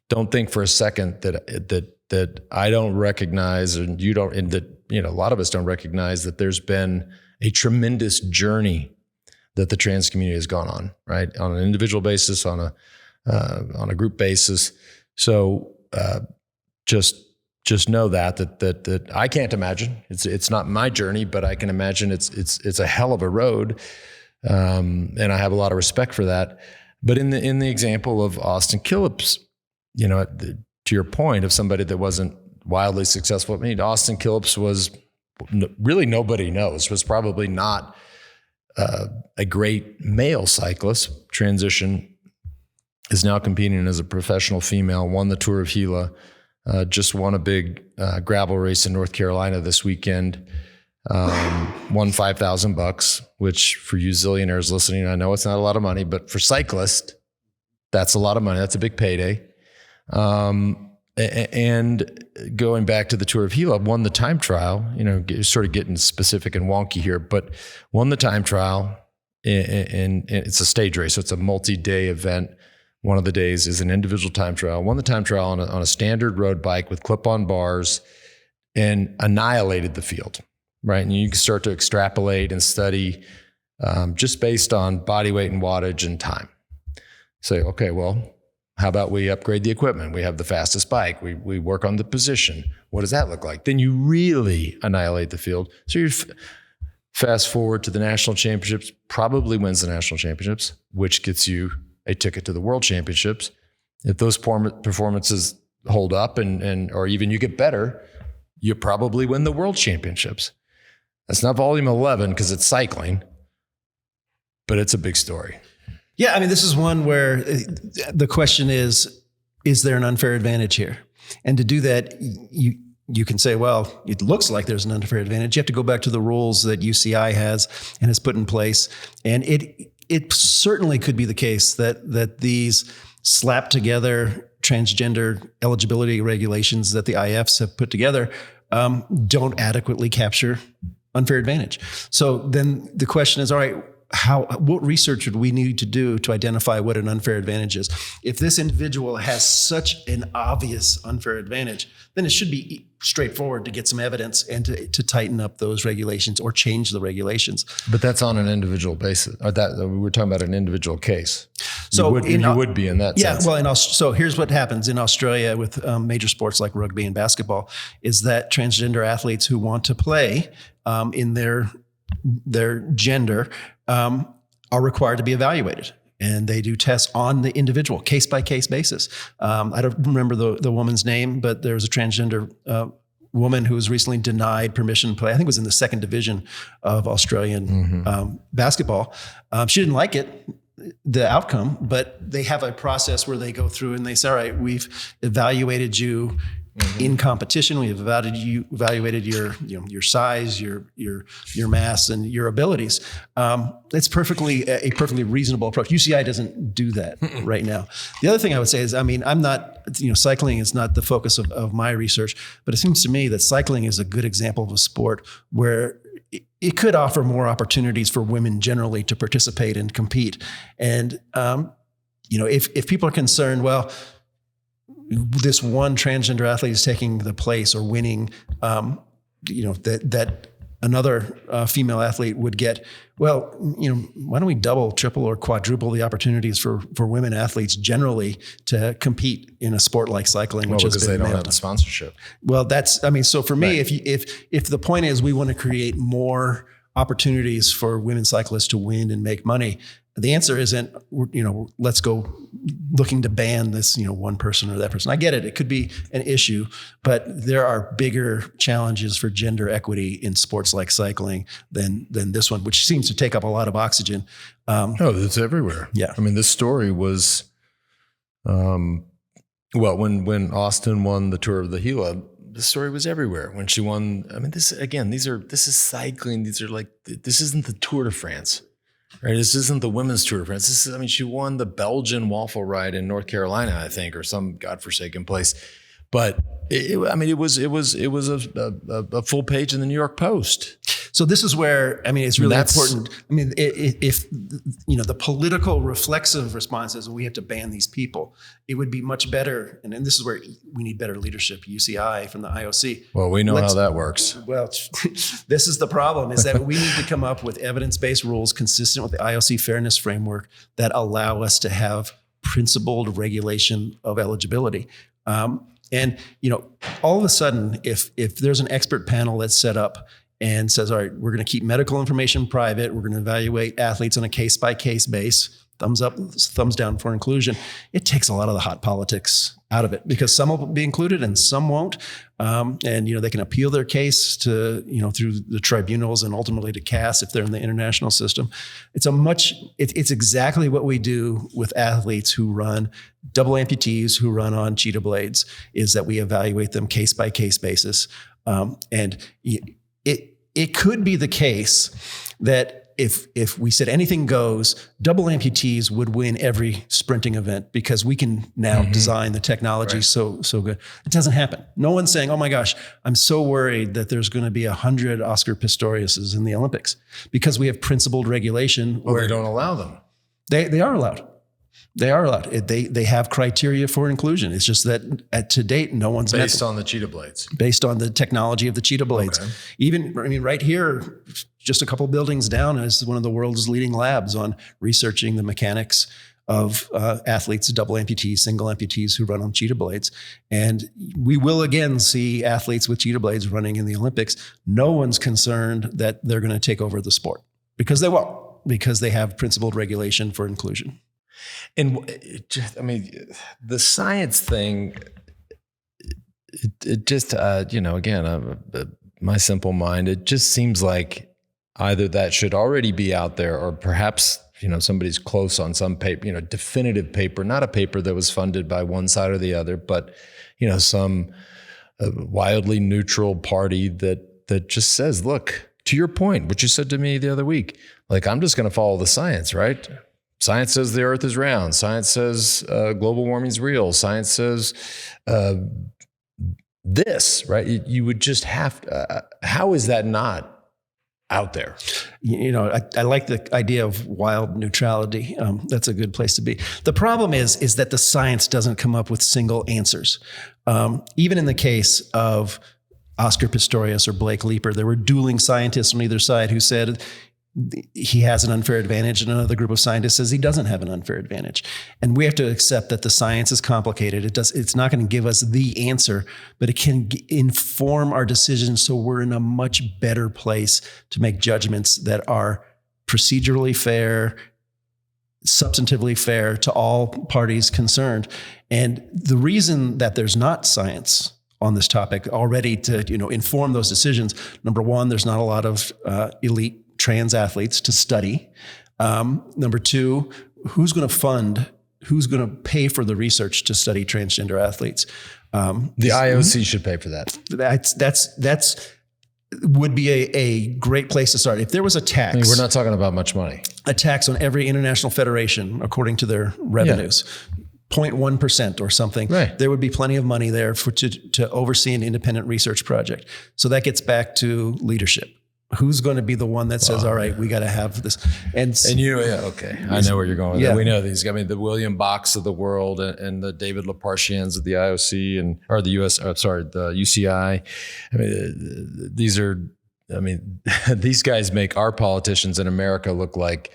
don't think for a second that I don't recognize, and you don't, and that, you know, a lot of us don't recognize that there's been a tremendous journey that the trans community has gone on, right? On an individual basis, on a group basis. So just know that I can't imagine. It's not my journey, but I can imagine it's a hell of a road, and I have a lot of respect for that. But in the example of Austin Killips, you know, to your point of somebody that wasn't wildly successful, I mean, Austin Killips was really, nobody knows, was probably not a great male cyclist. Transition, is now competing as a professional female, won the Tour of Gila, just won a big gravel race in North Carolina this weekend, won $5,000, which for you zillionaires listening, I know it's not a lot of money, but for cyclists, that's a lot of money. That's a big payday. And going back to the Tour of Gila, won the time trial, you know, sort of getting specific and wonky here, but won the time trial, and it's a stage race. So it's a multi-day event. One of the days is an individual time trial. Won the time trial on a standard road bike with clip-on bars and annihilated the field, right? And you can start to extrapolate and study just based on body weight and wattage and time. Say, okay, well, how about we upgrade the equipment? We have the fastest bike. We work on the position. What does that look like? Then you really annihilate the field. So you fast forward to the national championships, probably wins the national championships, which gets you a ticket to the world championships. If those performances hold up and or even you get better, you probably win the world championships. That's not volume 11 because it's cycling, but it's a big story. Yeah, I mean, this is one where the question is there an unfair advantage here? And to do that, you can say, well, it looks like there's an unfair advantage. You have to go back to the rules that UCI has and has put in place. And it certainly could be the case that these slapped together transgender eligibility regulations that the IFs have put together don't adequately capture unfair advantage. So then the question is, all right, what research would we need to do to identify what an unfair advantage is? If this individual has such an obvious unfair advantage, then it should be straightforward to get some evidence and to tighten up those regulations or change the regulations. But that's on an individual basis. Or that we're talking about an individual case. So you would be in that sense. Yeah, well, so here's what happens in Australia with major sports like rugby and basketball is that transgender athletes who want to play in their gender are required to be evaluated. And they do tests on the individual case-by-case basis. I don't remember the woman's name, but there was a transgender woman who was recently denied permission to play. I think it was in the second division of Australian basketball. She didn't like it, the outcome, but they have a process where they go through and they say, all right, we've evaluated you in competition. We have evaluated your size, your mass, and your abilities. It's a perfectly reasonable approach. UCI doesn't do that right now. The other thing I would say is, I mean, I'm not, cycling is not the focus of my research, but it seems to me that cycling is a good example of a sport where it could offer more opportunities for women generally to participate and compete. And if people are concerned, well, this one transgender athlete is taking the place or winning, that another female athlete would get. Well, why don't we double, triple, or quadruple the opportunities for women athletes generally to compete in a sport like cycling? Well, because they don't have the sponsorship. Well, so for me, right. if the point is we want to create more opportunities for women cyclists to win and make money, the answer isn't, let's go looking to ban this, one person or that person. I get it. It could be an issue, but there are bigger challenges for gender equity in sports like cycling than this one, which seems to take up a lot of oxygen. It's everywhere. Yeah. I mean, this story was, when Austin won the Tour of the Gila, the story was everywhere. When she won, I mean, this is cycling. This isn't the Tour de France. Right, this isn't the women's Tour de France. She won the Belgian waffle ride in North Carolina, I think, or some godforsaken place. But it was a full page in the New York Post. So this is where, I mean, it's really important. I mean, if the political reflexive response is we have to ban these people, it would be much better. And this is where we need better leadership, UCI from the IOC. Well, we know how that works. Well, this is the problem, is that we need to come up with evidence-based rules consistent with the IOC fairness framework that allow us to have principled regulation of eligibility. And all of a sudden, if there's an expert panel that's set up and says, all right, we're going to keep medical information private, we're going to evaluate athletes on a case-by-case basis, thumbs up, thumbs down for inclusion, it takes a lot of the hot politics out of it, because some will be included and some won't. And they can appeal their case to, through the tribunals and ultimately to CAS if they're in the international system. It's exactly what we do with athletes who run, double amputees who run on cheetah blades, is that we evaluate them case-by-case basis. And it could be the case that if we said anything goes, double amputees would win every sprinting event because we can now design the technology so good. It doesn't happen. No one's saying, oh my gosh, I'm so worried that there's going to be 100 Oscar Pistoriuses in the Olympics, because we have principled regulation. Well, they don't allow them. They are allowed. They are allowed. They have criteria for inclusion. It's just that to date, no one's based on the cheetah blades. Based on the technology of the cheetah blades. Okay. Even, right here, just a couple buildings down, is one of the world's leading labs on researching the mechanics of athletes, double amputees, single amputees who run on cheetah blades. And we will again see athletes with cheetah blades running in the Olympics. No one's concerned that they're going to take over the sport, because they won't, because they have principled regulation for inclusion. And the science thing, it just, again, my simple mind, it just seems like either that should already be out there, or perhaps, somebody's close on some paper, definitive paper, not a paper that was funded by one side or the other, but, some wildly neutral party that just says, look, to your point, what you said to me the other week, like, I'm just going to follow the science, right? Science says the earth is round. Science says global warming is real. Science says this, right? You would just have to, how is that not out there? I like the idea of wild neutrality. That's a good place to be. The problem is that the science doesn't come up with single answers. Even in the case of Oscar Pistorius or Blake Leeper, there were dueling scientists on either side who said he has an unfair advantage, and another group of scientists says he doesn't have an unfair advantage. And we have to accept that the science is complicated. It's not going to give us the answer, but it can inform our decisions, so we're in a much better place to make judgments that are procedurally fair, substantively fair to all parties concerned. And the reason that there's not science on this topic already to inform those decisions, number one, there's not a lot of elite trans athletes to study. Number two, who's going to pay for the research to study transgender athletes? The IOC should pay for that. That's would be a great place to start. If there was a tax, we're not talking about much money. A tax on every international federation according to their revenues. 0.1% or something, right. There would be plenty of money there to oversee an independent research project. So that gets back to leadership. Who's going to be the one that says, all right, we got to have this? Okay. I know where you're going with that. We know these. The William Box of the world and the David Leparchians of the IOC or the the UCI. These guys make our politicians in America look like,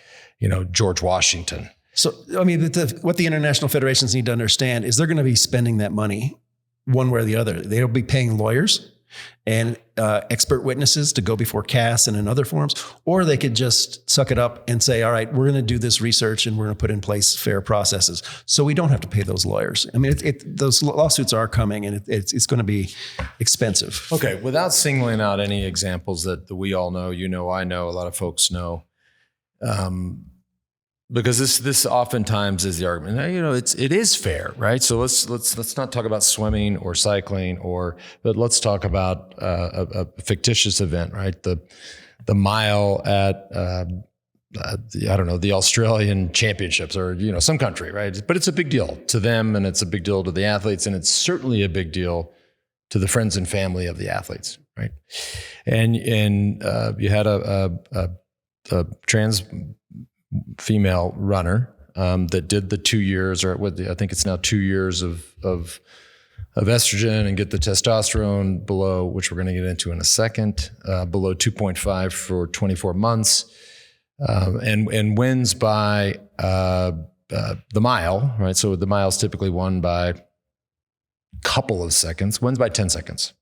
George Washington. So, what the international federations need to understand is they're going to be spending that money one way or the other. They'll be paying lawyers and expert witnesses to go before CAS and in other forums, or they could just suck it up and say, all right, we're going to do this research and we're going to put in place fair processes. So we don't have to pay those lawyers. Those lawsuits are coming, and it's going to be expensive. Okay. Without singling out any examples that we all know, I know, a lot of folks know, because this oftentimes is the argument. It is fair, right? So let's not talk about swimming or cycling, but let's talk about a fictitious event, right? The mile at the Australian Championships or some country, right? But it's a big deal to them, and it's a big deal to the athletes, and it's certainly a big deal to the friends and family of the athletes, right? And you had a trans female runner that did the 2 years, or I think it's now 2 years of estrogen, and get the testosterone below, which we're going to get into in a second, below 2.5 for 24 months, and wins by the mile, right? So the mile's typically won by a couple of seconds, wins by 10 seconds.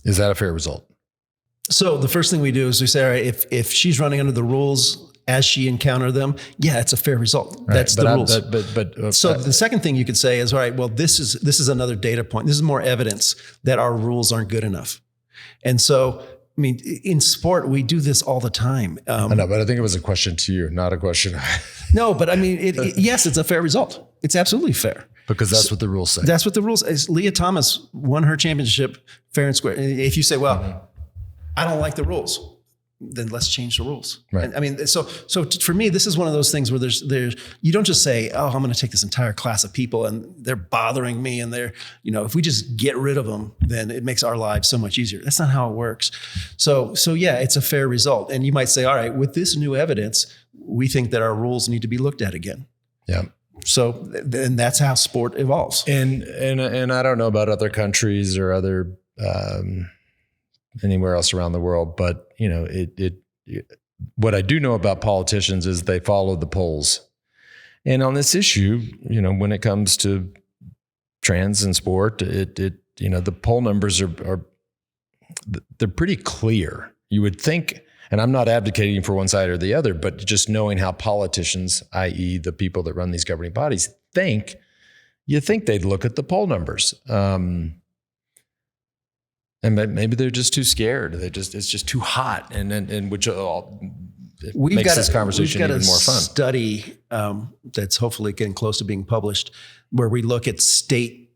Is that a fair result? So the first thing we do is we say, all right, if she's running under the rules as she encountered them, yeah, it's a fair result. Right. That's the rules. So the second thing you could say is, all right, well, this is another data point. This is more evidence that our rules aren't good enough. And so, I mean, in sport, we do this all the time. I know, but I think it was a question to you, not a question. No, but I mean, yes, it's a fair result. It's absolutely fair. Because that's what the rules say. That's what the rules say. Leah Thomas won her championship fair and square. If you say, well, I don't like the rules, then let's change the rules. Right. And, I mean, so for me, this is one of those things where there's you don't just say, oh, I'm going to take this entire class of people and they're bothering me, and they're, if we just get rid of them, then it makes our lives so much easier. That's not how it works. So yeah, it's a fair result. And you might say, all right, with this new evidence, we think that our rules need to be looked at again. Yeah. So then that's how sport evolves. And I don't know about other countries or other anywhere else around the world, but what I do know about politicians is they follow the polls. And on this issue, when it comes to trans in sport, the poll numbers are they're pretty clear. You would think, and I'm not advocating for one side or the other, but just knowing how politicians, i.e. the people that run these governing bodies, think, you think they'd look at the poll numbers. And maybe they're just too scared. It's just too hot, and which makes this conversation even more fun. Study that's hopefully getting close to being published, where we look at state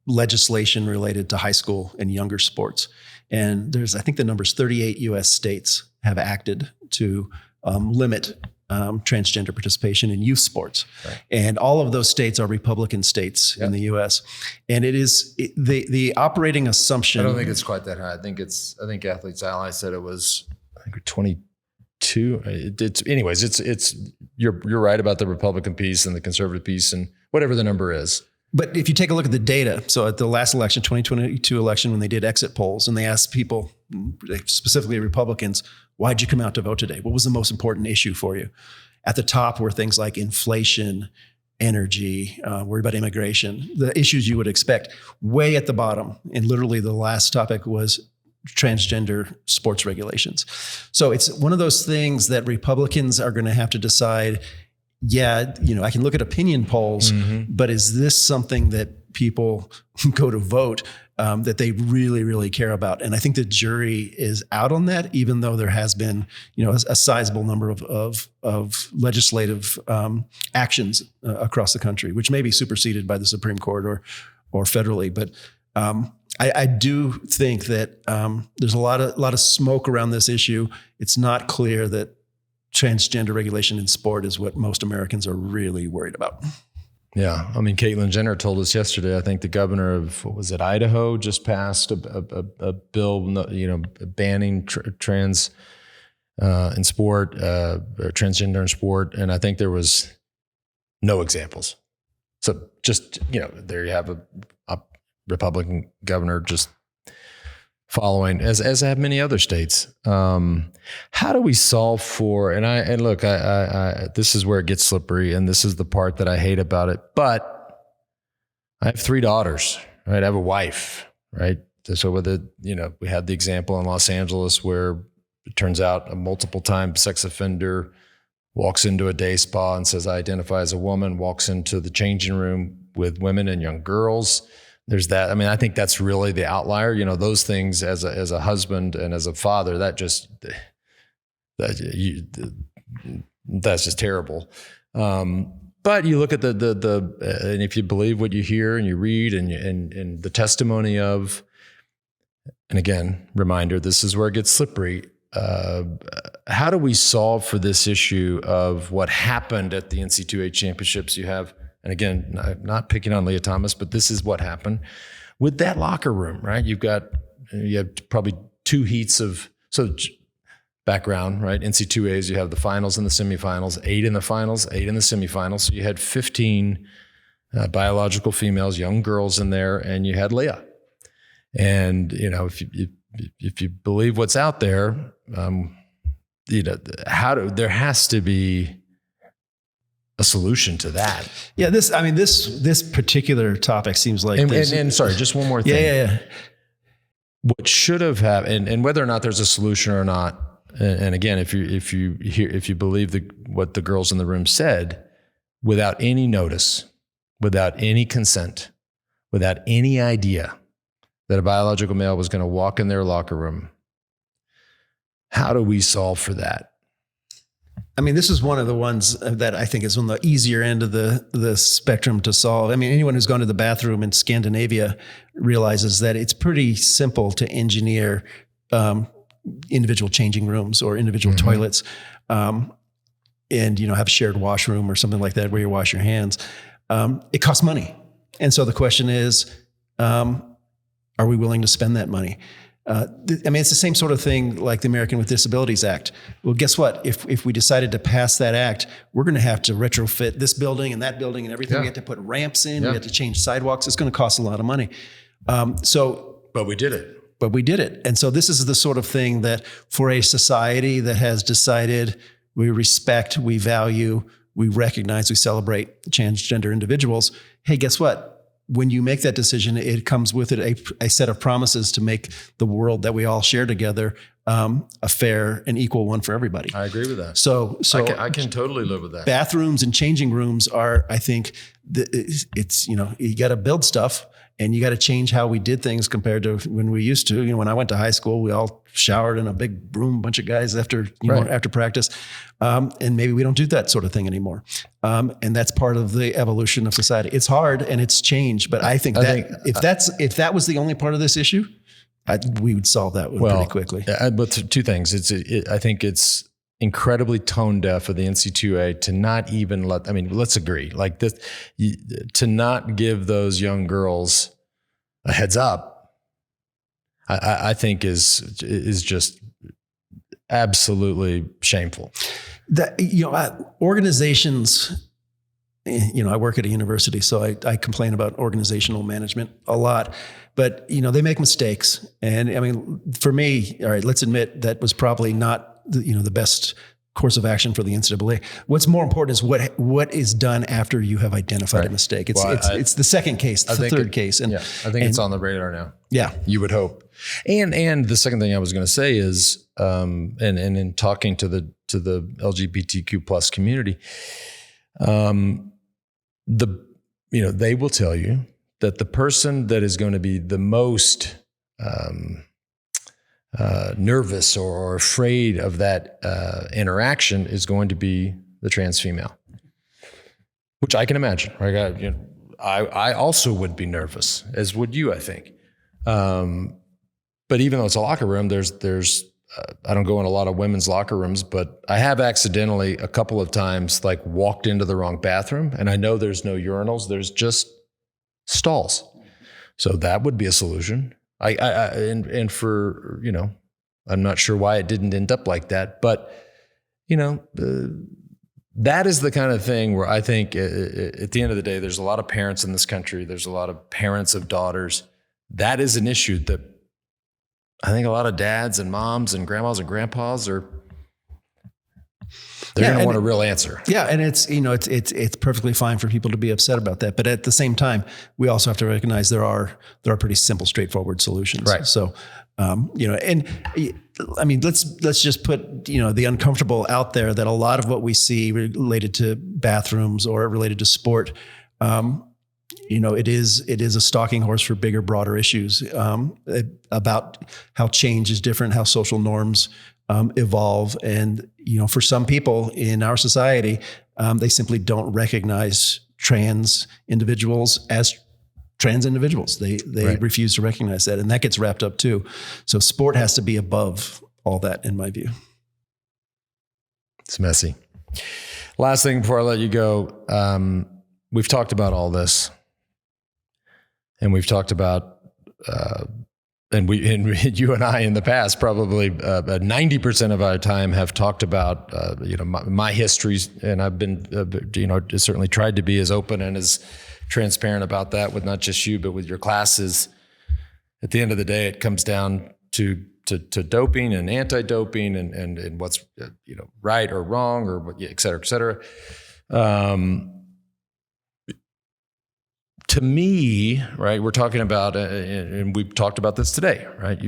legislation related to high school and younger sports. And I think the number's 38 U.S. states have acted to limit transgender participation in youth sports. Right. And all of those states are Republican states in the U.S. And it is the operating assumption. I don't think it's quite that high. I think Athletes Ally said it was, 22. You're right about the Republican piece and the conservative piece and whatever the number is. But if you take a look at the data, so at the last election, 2022 election, when they did exit polls and they asked people, specifically Republicans, why'd you come out to vote today? What was the most important issue for you? At the top were things like inflation, energy, worried about immigration, the issues you would expect. Way at the bottom, and literally the last topic was transgender sports regulations. So it's one of those things that Republicans are going to have to decide, I can look at opinion polls, but is this something that people go to vote that they really, really care about? And I think the jury is out on that, even though there has been, a sizable number of legislative actions across the country, which may be superseded by the Supreme Court or federally. But I do think that there's a lot of smoke around this issue. It's not clear that transgender regulation in sport is what most Americans are really worried about. Yeah. I mean, Caitlyn Jenner told us yesterday, I think the governor of, Idaho just passed a bill, banning trans in sport, transgender in sport. And I think there was no examples. So just, there you have a Republican governor just following, as have many other states. How do we solve for? And look, I this is where it gets slippery, and this is the part that I hate about it. But I have 3 daughters, right? I have a wife, right? So we had the example in Los Angeles where it turns out a multiple-time sex offender walks into a day spa and says, "I identify as a woman." Walks into the changing room with women and young girls. There's that. I mean, I think that's really the outlier. Those things as a husband and as a father, that's just terrible. But you look at the and if you believe what you hear and you read and the testimony of, and again, reminder, this is where it gets slippery. How do we solve for this issue of what happened at the NC2A championships? You have, and again, not picking on Leah Thomas, but this is what happened with that locker room, right? You've got you had probably 2 heats of, so background, right? NC2As, you have the finals and the semifinals, 8 in the finals, 8 in the semifinals. So you had 15 biological females, young girls in there, and you had Leah. And, if you believe what's out there, there has to be a solution to that. Yeah, this particular topic seems like, and sorry, just one more thing. Yeah. What should have happened, and whether or not there's a solution or not, and again, if you believe what the girls in the room said, without any notice, without any consent, without any idea that a biological male was going to walk in their locker room, how do we solve for that? I mean, this is one of the ones that I think is on the easier end of the spectrum to solve. I mean, anyone who's gone to the bathroom in Scandinavia realizes that it's pretty simple to engineer individual changing rooms or individual toilets, and have a shared washroom or something like that where you wash your hands. It costs money, and so the question is, are we willing to spend that money? It's the same sort of thing like the American with Disabilities Act. Well, guess what? If we decided to pass that act, we're going to have to retrofit this building and that building and everything. Yeah. We have to put ramps in. Yeah. We have to change sidewalks. It's going to cost a lot of money. But we did it. And so this is the sort of thing that for a society that has decided we respect, we value, we recognize, we celebrate transgender individuals. Hey, guess what? When you make that decision, it comes with it a set of promises to make the world that we all share together a fair and equal one for everybody. I agree with that. So I can totally live with that. Bathrooms and changing rooms are, I think, it's you got to build stuff and you got to change how we did things compared to when we used to. When I went to high school, we all showered in a big room, bunch of guys after practice. And maybe we don't do that sort of thing anymore. And that's part of the evolution of society. It's hard and it's changed, but I think if that was the only part of this issue, we would solve that one pretty quickly. But 2 things. I think it's incredibly tone deaf of the NC2A to not even let's agree, like this, to not give those young girls a heads up, I think is just absolutely shameful. That, organizations, I work at a university, so I complain about organizational management a lot, but they make mistakes. And for me, all right, let's admit that was probably not the best course of action for the NCAA. What's more important is what is done after you have identified a mistake. It's the second case, the third case. And I think it's on the radar now. Yeah. You would hope. And the second thing I was going to say is, and in talking to the LGBTQ plus community, they will tell you that the person that is going to be the most nervous or afraid of that interaction is going to be the trans female, which I can imagine. Right? I also would be nervous, as would you, I think. But even though it's a locker room, there's I don't go in a lot of women's locker rooms, but I have accidentally a couple of times walked into the wrong bathroom, and I know there's no urinals, there's just stalls. So that would be a solution. And for, I'm not sure why it didn't end up like that, but that is the kind of thing where I think at the end of the day, there's a lot of parents in this country. There's a lot of parents of daughters. That is an issue that I think a lot of dads and moms and grandmas and grandpas they're going to want a real answer. Yeah. And it's perfectly fine for people to be upset about that. But at the same time, we also have to recognize there are pretty simple, straightforward solutions. Right. So, let's just put, the uncomfortable out there that a lot of what we see related to bathrooms or related to sport, it is a stalking horse for bigger, broader issues about how change is different, how social norms evolve. And, for some people in our society, they simply don't recognize trans individuals as trans individuals. They refuse to recognize that. And that gets wrapped up too. So sport has to be above all that, in my view. It's messy. Last thing before I let you go, we've talked about all this. And we've talked about and you and I in the past, probably 90% of our time have talked about, my histories, and I've been, certainly tried to be as open and as transparent about that with not just you, but with your classes. At the end of the day, it comes down to doping and anti-doping and what's, right or wrong, or what, et cetera, et cetera. To me, right, we're talking about, and we've talked about this today, right?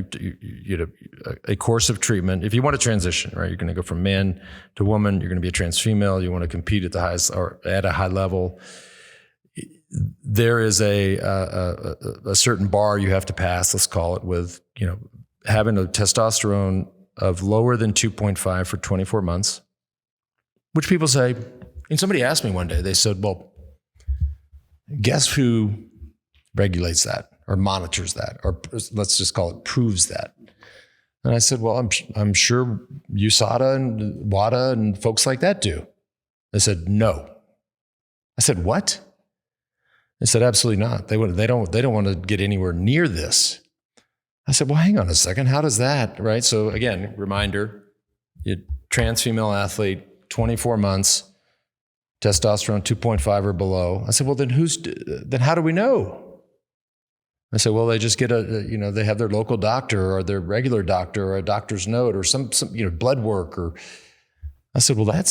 A course of treatment. If you want to transition, right, you're going to go from man to woman. You're going to be a trans female. You want to compete at the highest or at a high level. There is a certain bar you have to pass. Let's call it with having a testosterone of lower than 2.5 for 24 months, which people say. And somebody asked me one day. They said, "Well, guess who regulates that or monitors that, or let's just call it proves that?" And I said, "Well, I'm sure USADA and WADA and folks like that do." They said, "No." I said, "What?" They said, "Absolutely not. They don't want to get anywhere near this." I said, "Well, hang on a second. How does that?" Right. So again, reminder: trans female athlete, 24 months. Testosterone 2.5 or below. I said, "Well, then how do we know?" I said, "Well, they just get they have their local doctor or their regular doctor or a doctor's note or some blood work." Or I said, "Well, that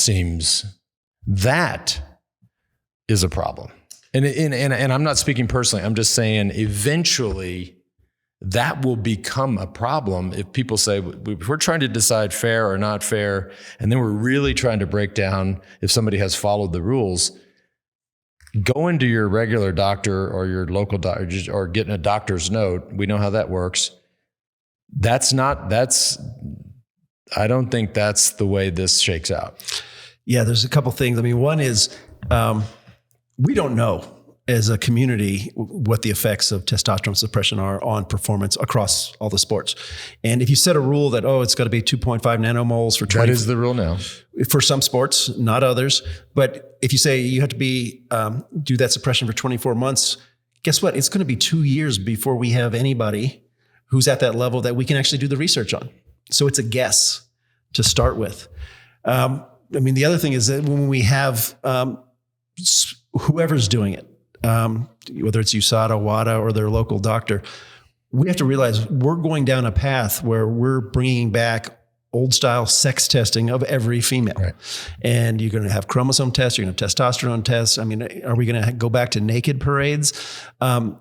is a problem." And I'm not speaking personally. I'm just saying eventually that will become a problem if people say, if we're trying to decide fair or not fair, and then we're really trying to break down if somebody has followed the rules, going to your regular doctor or your local doctor or getting a doctor's note, we know how that works. I don't think that's the way this shakes out. Yeah, there's a couple things. I mean, one is we don't know as a community what the effects of testosterone suppression are on performance across all the sports. And if you set a rule that, it's got to be 2.5 nanomoles for 20. That is the rule now. For some sports, not others. But if you say you have to do that suppression for 24 months, guess what? It's going to be 2 years before we have anybody who's at that level that we can actually do the research on. So it's a guess to start with. The other thing is that when we have whoever's doing it, whether it's USADA, WADA, or their local doctor, we have to realize we're going down a path where we're bringing back old style sex testing of every female. Right. And you're going to have chromosome tests, you're going to have testosterone tests. I mean, are we going to go back to naked parades? In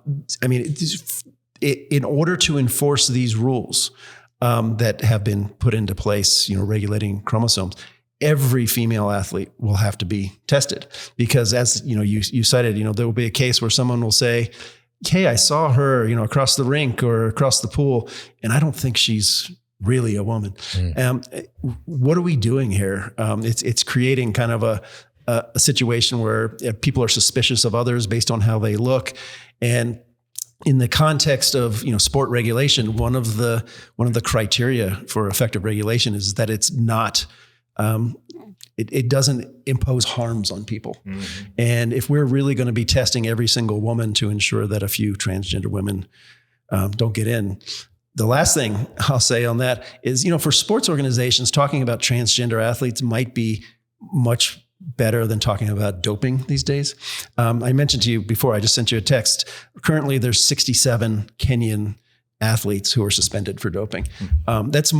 order to enforce these rules that have been put into place, regulating chromosomes, every female athlete will have to be tested, because as you cited, there will be a case where someone will say, "Hey, I saw her, across the rink or across the pool, and I don't think she's really a woman." What are we doing here? It's creating kind of a situation where people are suspicious of others based on how they look. And in the context of sport regulation, one of the criteria for effective regulation is that it's not. It doesn't impose harms on people. Mm-hmm. And if we're really going to be testing every single woman to ensure that a few transgender women don't get in, the last thing I'll say on that is, for sports organizations, talking about transgender athletes might be much better than talking about doping these days. I mentioned to you before, I just sent you a text. Currently, there's 67 Kenyan athletes who are suspended for doping. That's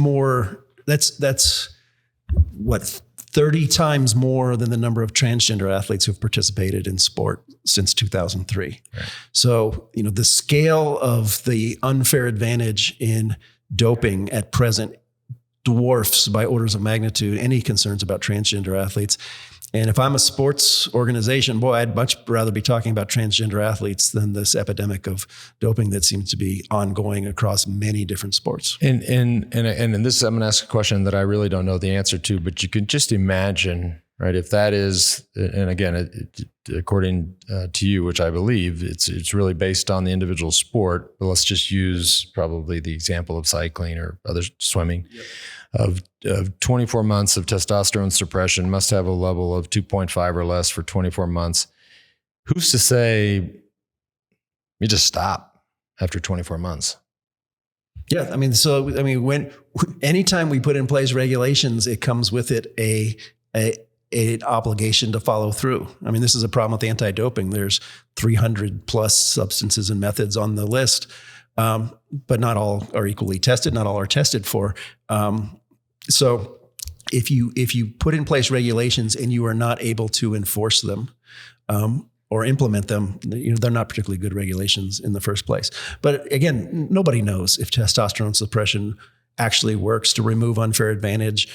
30 times more than the number of transgender athletes who've participated in sport since 2003. Right. So, the scale of the unfair advantage in doping at present dwarfs by orders of magnitude any concerns about transgender athletes. And if I'm a sports organization, boy, I'd much rather be talking about transgender athletes than this epidemic of doping that seems to be ongoing across many different sports. And this, I'm going to ask a question that I really don't know the answer to, but you can just imagine, right? If that is, and again, according to you, which I believe, it's really based on the individual sport. But let's just use probably the example of cycling or other swimming. Yep. Of 24 months of testosterone suppression, must have a level of 2.5 or less for 24 months. Who's to say you just stop after 24 months? Yeah. Anytime we put in place regulations, it comes with it an obligation to follow through. I mean, this is a problem with anti-doping. There's 300 plus substances and methods on the list, but not all are equally tested. Not all are tested for. So if you put in place regulations and you are not able to enforce them, or implement them, they're not particularly good regulations in the first place. But again, nobody knows if testosterone suppression actually works to remove unfair advantage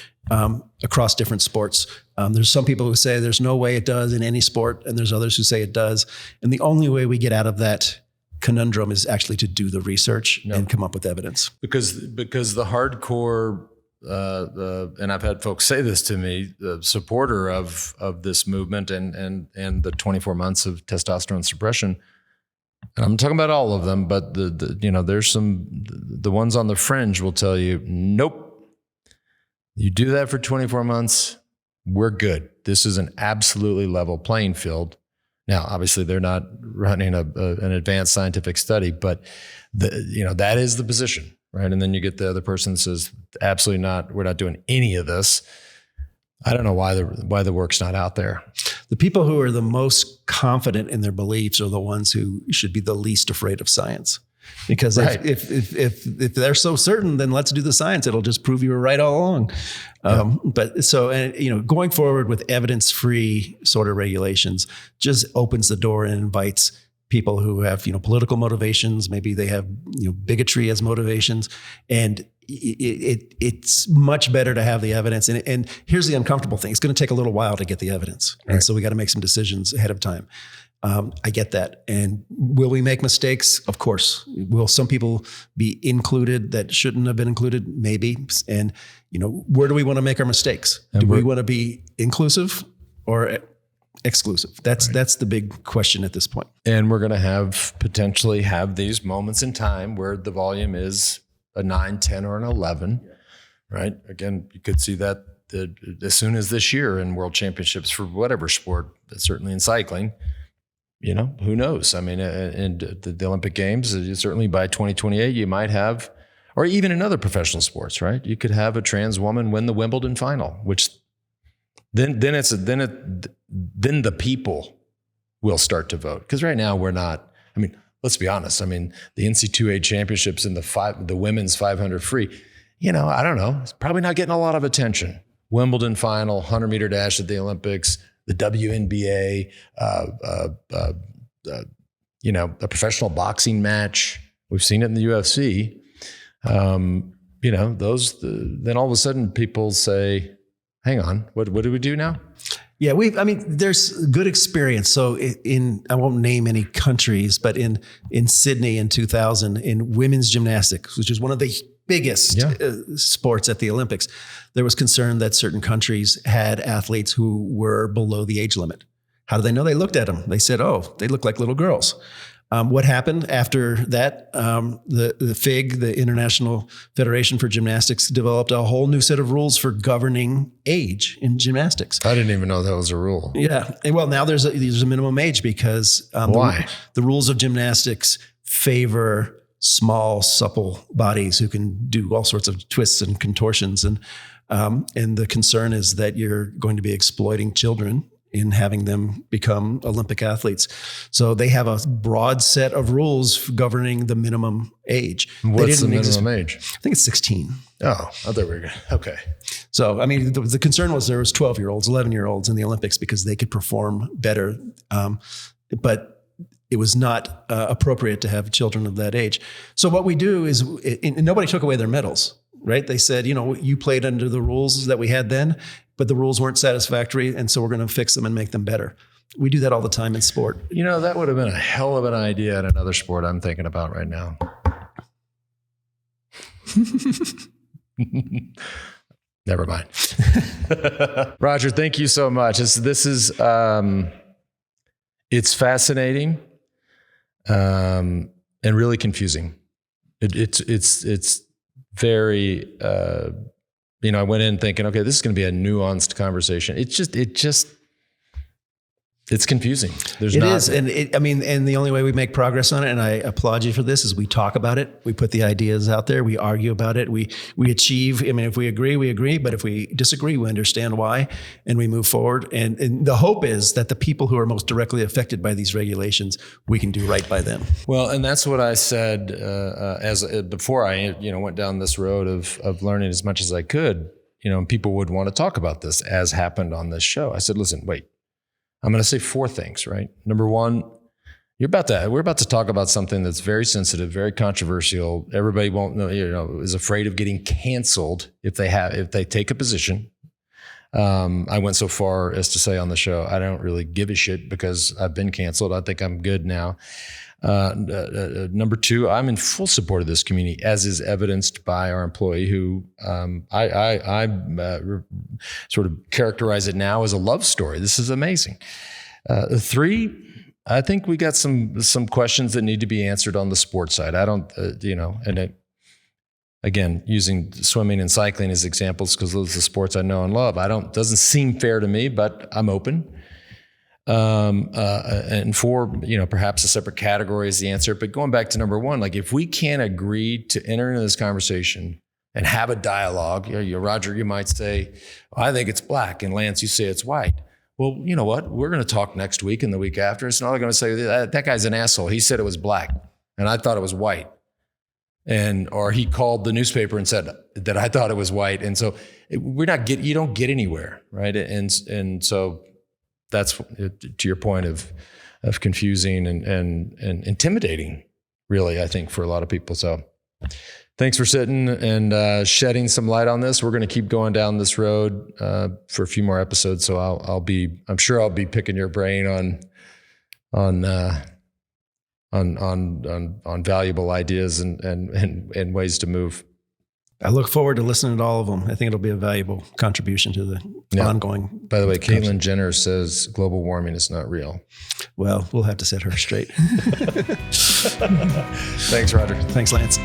across different sports. There's some people who say there's no way it does in any sport, and there's others who say it does. And the only way we get out of that conundrum is actually to do the research and come up with evidence. Because the hardcore, and I've had folks say this to me, the supporter of this movement and the 24 months of testosterone suppression. And I'm talking about all of them, but there's the ones on the fringe will tell you, nope, you do that for 24 months, we're good. This is an absolutely level playing field. Now, obviously, they're not running an advanced scientific study, but that is the position, right? And then you get the other person that says, absolutely not, we're not doing any of this. I don't know why the work's not out there. The people who are the most confident in their beliefs are the ones who should be the least afraid of science. Because if they're so certain, then let's do the science. It'll just prove you were right all along. Going forward with evidence-free sort of regulations just opens the door and invites people who have, political motivations. Maybe they have, bigotry as motivations, and it's much better to have the evidence. And here's the uncomfortable thing: it's going to take a little while to get the evidence, right. And so we got to make some decisions ahead of time. I get that. And will we make mistakes? Of course. Will some people be included that shouldn't have been included? Maybe. And, where do we want to make our mistakes? Do we want to be inclusive or exclusive? That's the big question at this point. And we're going to potentially have these moments in time where the volume is a 9, 10, or an 11, right? Again, you could see that as soon as this year in world championships for whatever sport, certainly in cycling. Who knows? I mean, in the Olympic Games, certainly by 2028, you might have, or even in other professional sports, right? You could have a trans woman win the Wimbledon final, which then the people will start to vote. Because right now we're not. I mean, let's be honest. I mean, the NC2A championships in the women's 500 free. I don't know. It's probably not getting a lot of attention. Wimbledon final, 100-meter dash at the Olympics. The WNBA, a professional boxing match. We've seen it in the UFC. Then all of a sudden people say, hang on, what do we do now? Yeah, there's good experience. So I won't name any countries, but in Sydney in 2000, in women's gymnastics, which is one of the biggest sports at the Olympics, there was concern that certain countries had athletes who were below the age limit. How do they know? They looked at them. They said, oh, they look like little girls. What happened after that? The FIG, the International Federation for Gymnastics, developed a whole new set of rules for governing age in gymnastics. I didn't even know that was a rule. Yeah. Well, now there's a minimum age because why? The rules of gymnastics favor small, supple bodies who can do all sorts of twists and contortions. And the concern is that you're going to be exploiting children in having them become Olympic athletes. So they have a broad set of rules governing the minimum age. What's the minimum age? I think it's 16. Oh, there we go. Okay. So, the concern was there was 12-year-olds, 11-year-olds in the Olympics because they could perform better. But it was not appropriate to have children of that age. So what we do is, and nobody took away their medals, right? They said, you played under the rules that we had then, but the rules weren't satisfactory, and so we're going to fix them and make them better. We do that all the time in sport. That would have been a hell of an idea in another sport I'm thinking about right now. Never mind. Roger, thank you so much. This is it's fascinating and really confusing. It's very I went in thinking, okay, this is going to be a nuanced conversation. It's It's confusing. It is. And and the only way we make progress on it, and I applaud you for this, is we talk about it. We put the ideas out there. We argue about it. We achieve. If we agree, we agree. But if we disagree, we understand why, and we move forward. And the hope is that the people who are most directly affected by these regulations, we can do right by them. Well, and that's what I said before I went down this road of learning as much as I could. People would want to talk about this, as happened on this show. I said, listen, wait. I'm going to say 4 things, right? Number one, we're about to talk about something that's very sensitive, very controversial. Everybody won't know, is afraid of getting canceled if they take a position. I went so far as to say on the show, I don't really give a shit because I've been canceled. I think I'm good now. Number 2, I'm in full support of this community, as is evidenced by our employee who I sort of characterize it now as a love story. This is amazing. 3, I think we got some questions that need to be answered on the sports side. I don't, again, using swimming and cycling as examples because those are the sports I know and love. Doesn't seem fair to me, but I'm open. And 4, perhaps a separate category is the answer. But going back to number 1, like if we can't agree to enter into this conversation and have a dialogue, Roger, you might say, I think it's black, and Lance, you say it's white. Well, you know what? We're going to talk next week and the week after. It's not going to say that guy's an asshole. He said it was black, and I thought it was white. Or he called the newspaper and said that I thought it was white. And so you don't get anywhere, right? And so that's to your point of confusing and intimidating, really, I think, for a lot of people. So thanks for sitting and shedding some light on this. We're going to keep going down this road for a few more episodes. So I'm sure I'll be picking your brain on valuable ideas and ways to move. I look forward to listening to all of them. I think it'll be a valuable contribution to the ongoing. By the way, Caitlyn Jenner says global warming is not real. Well, we'll have to set her straight. Thanks, Roger. Thanks, Lance.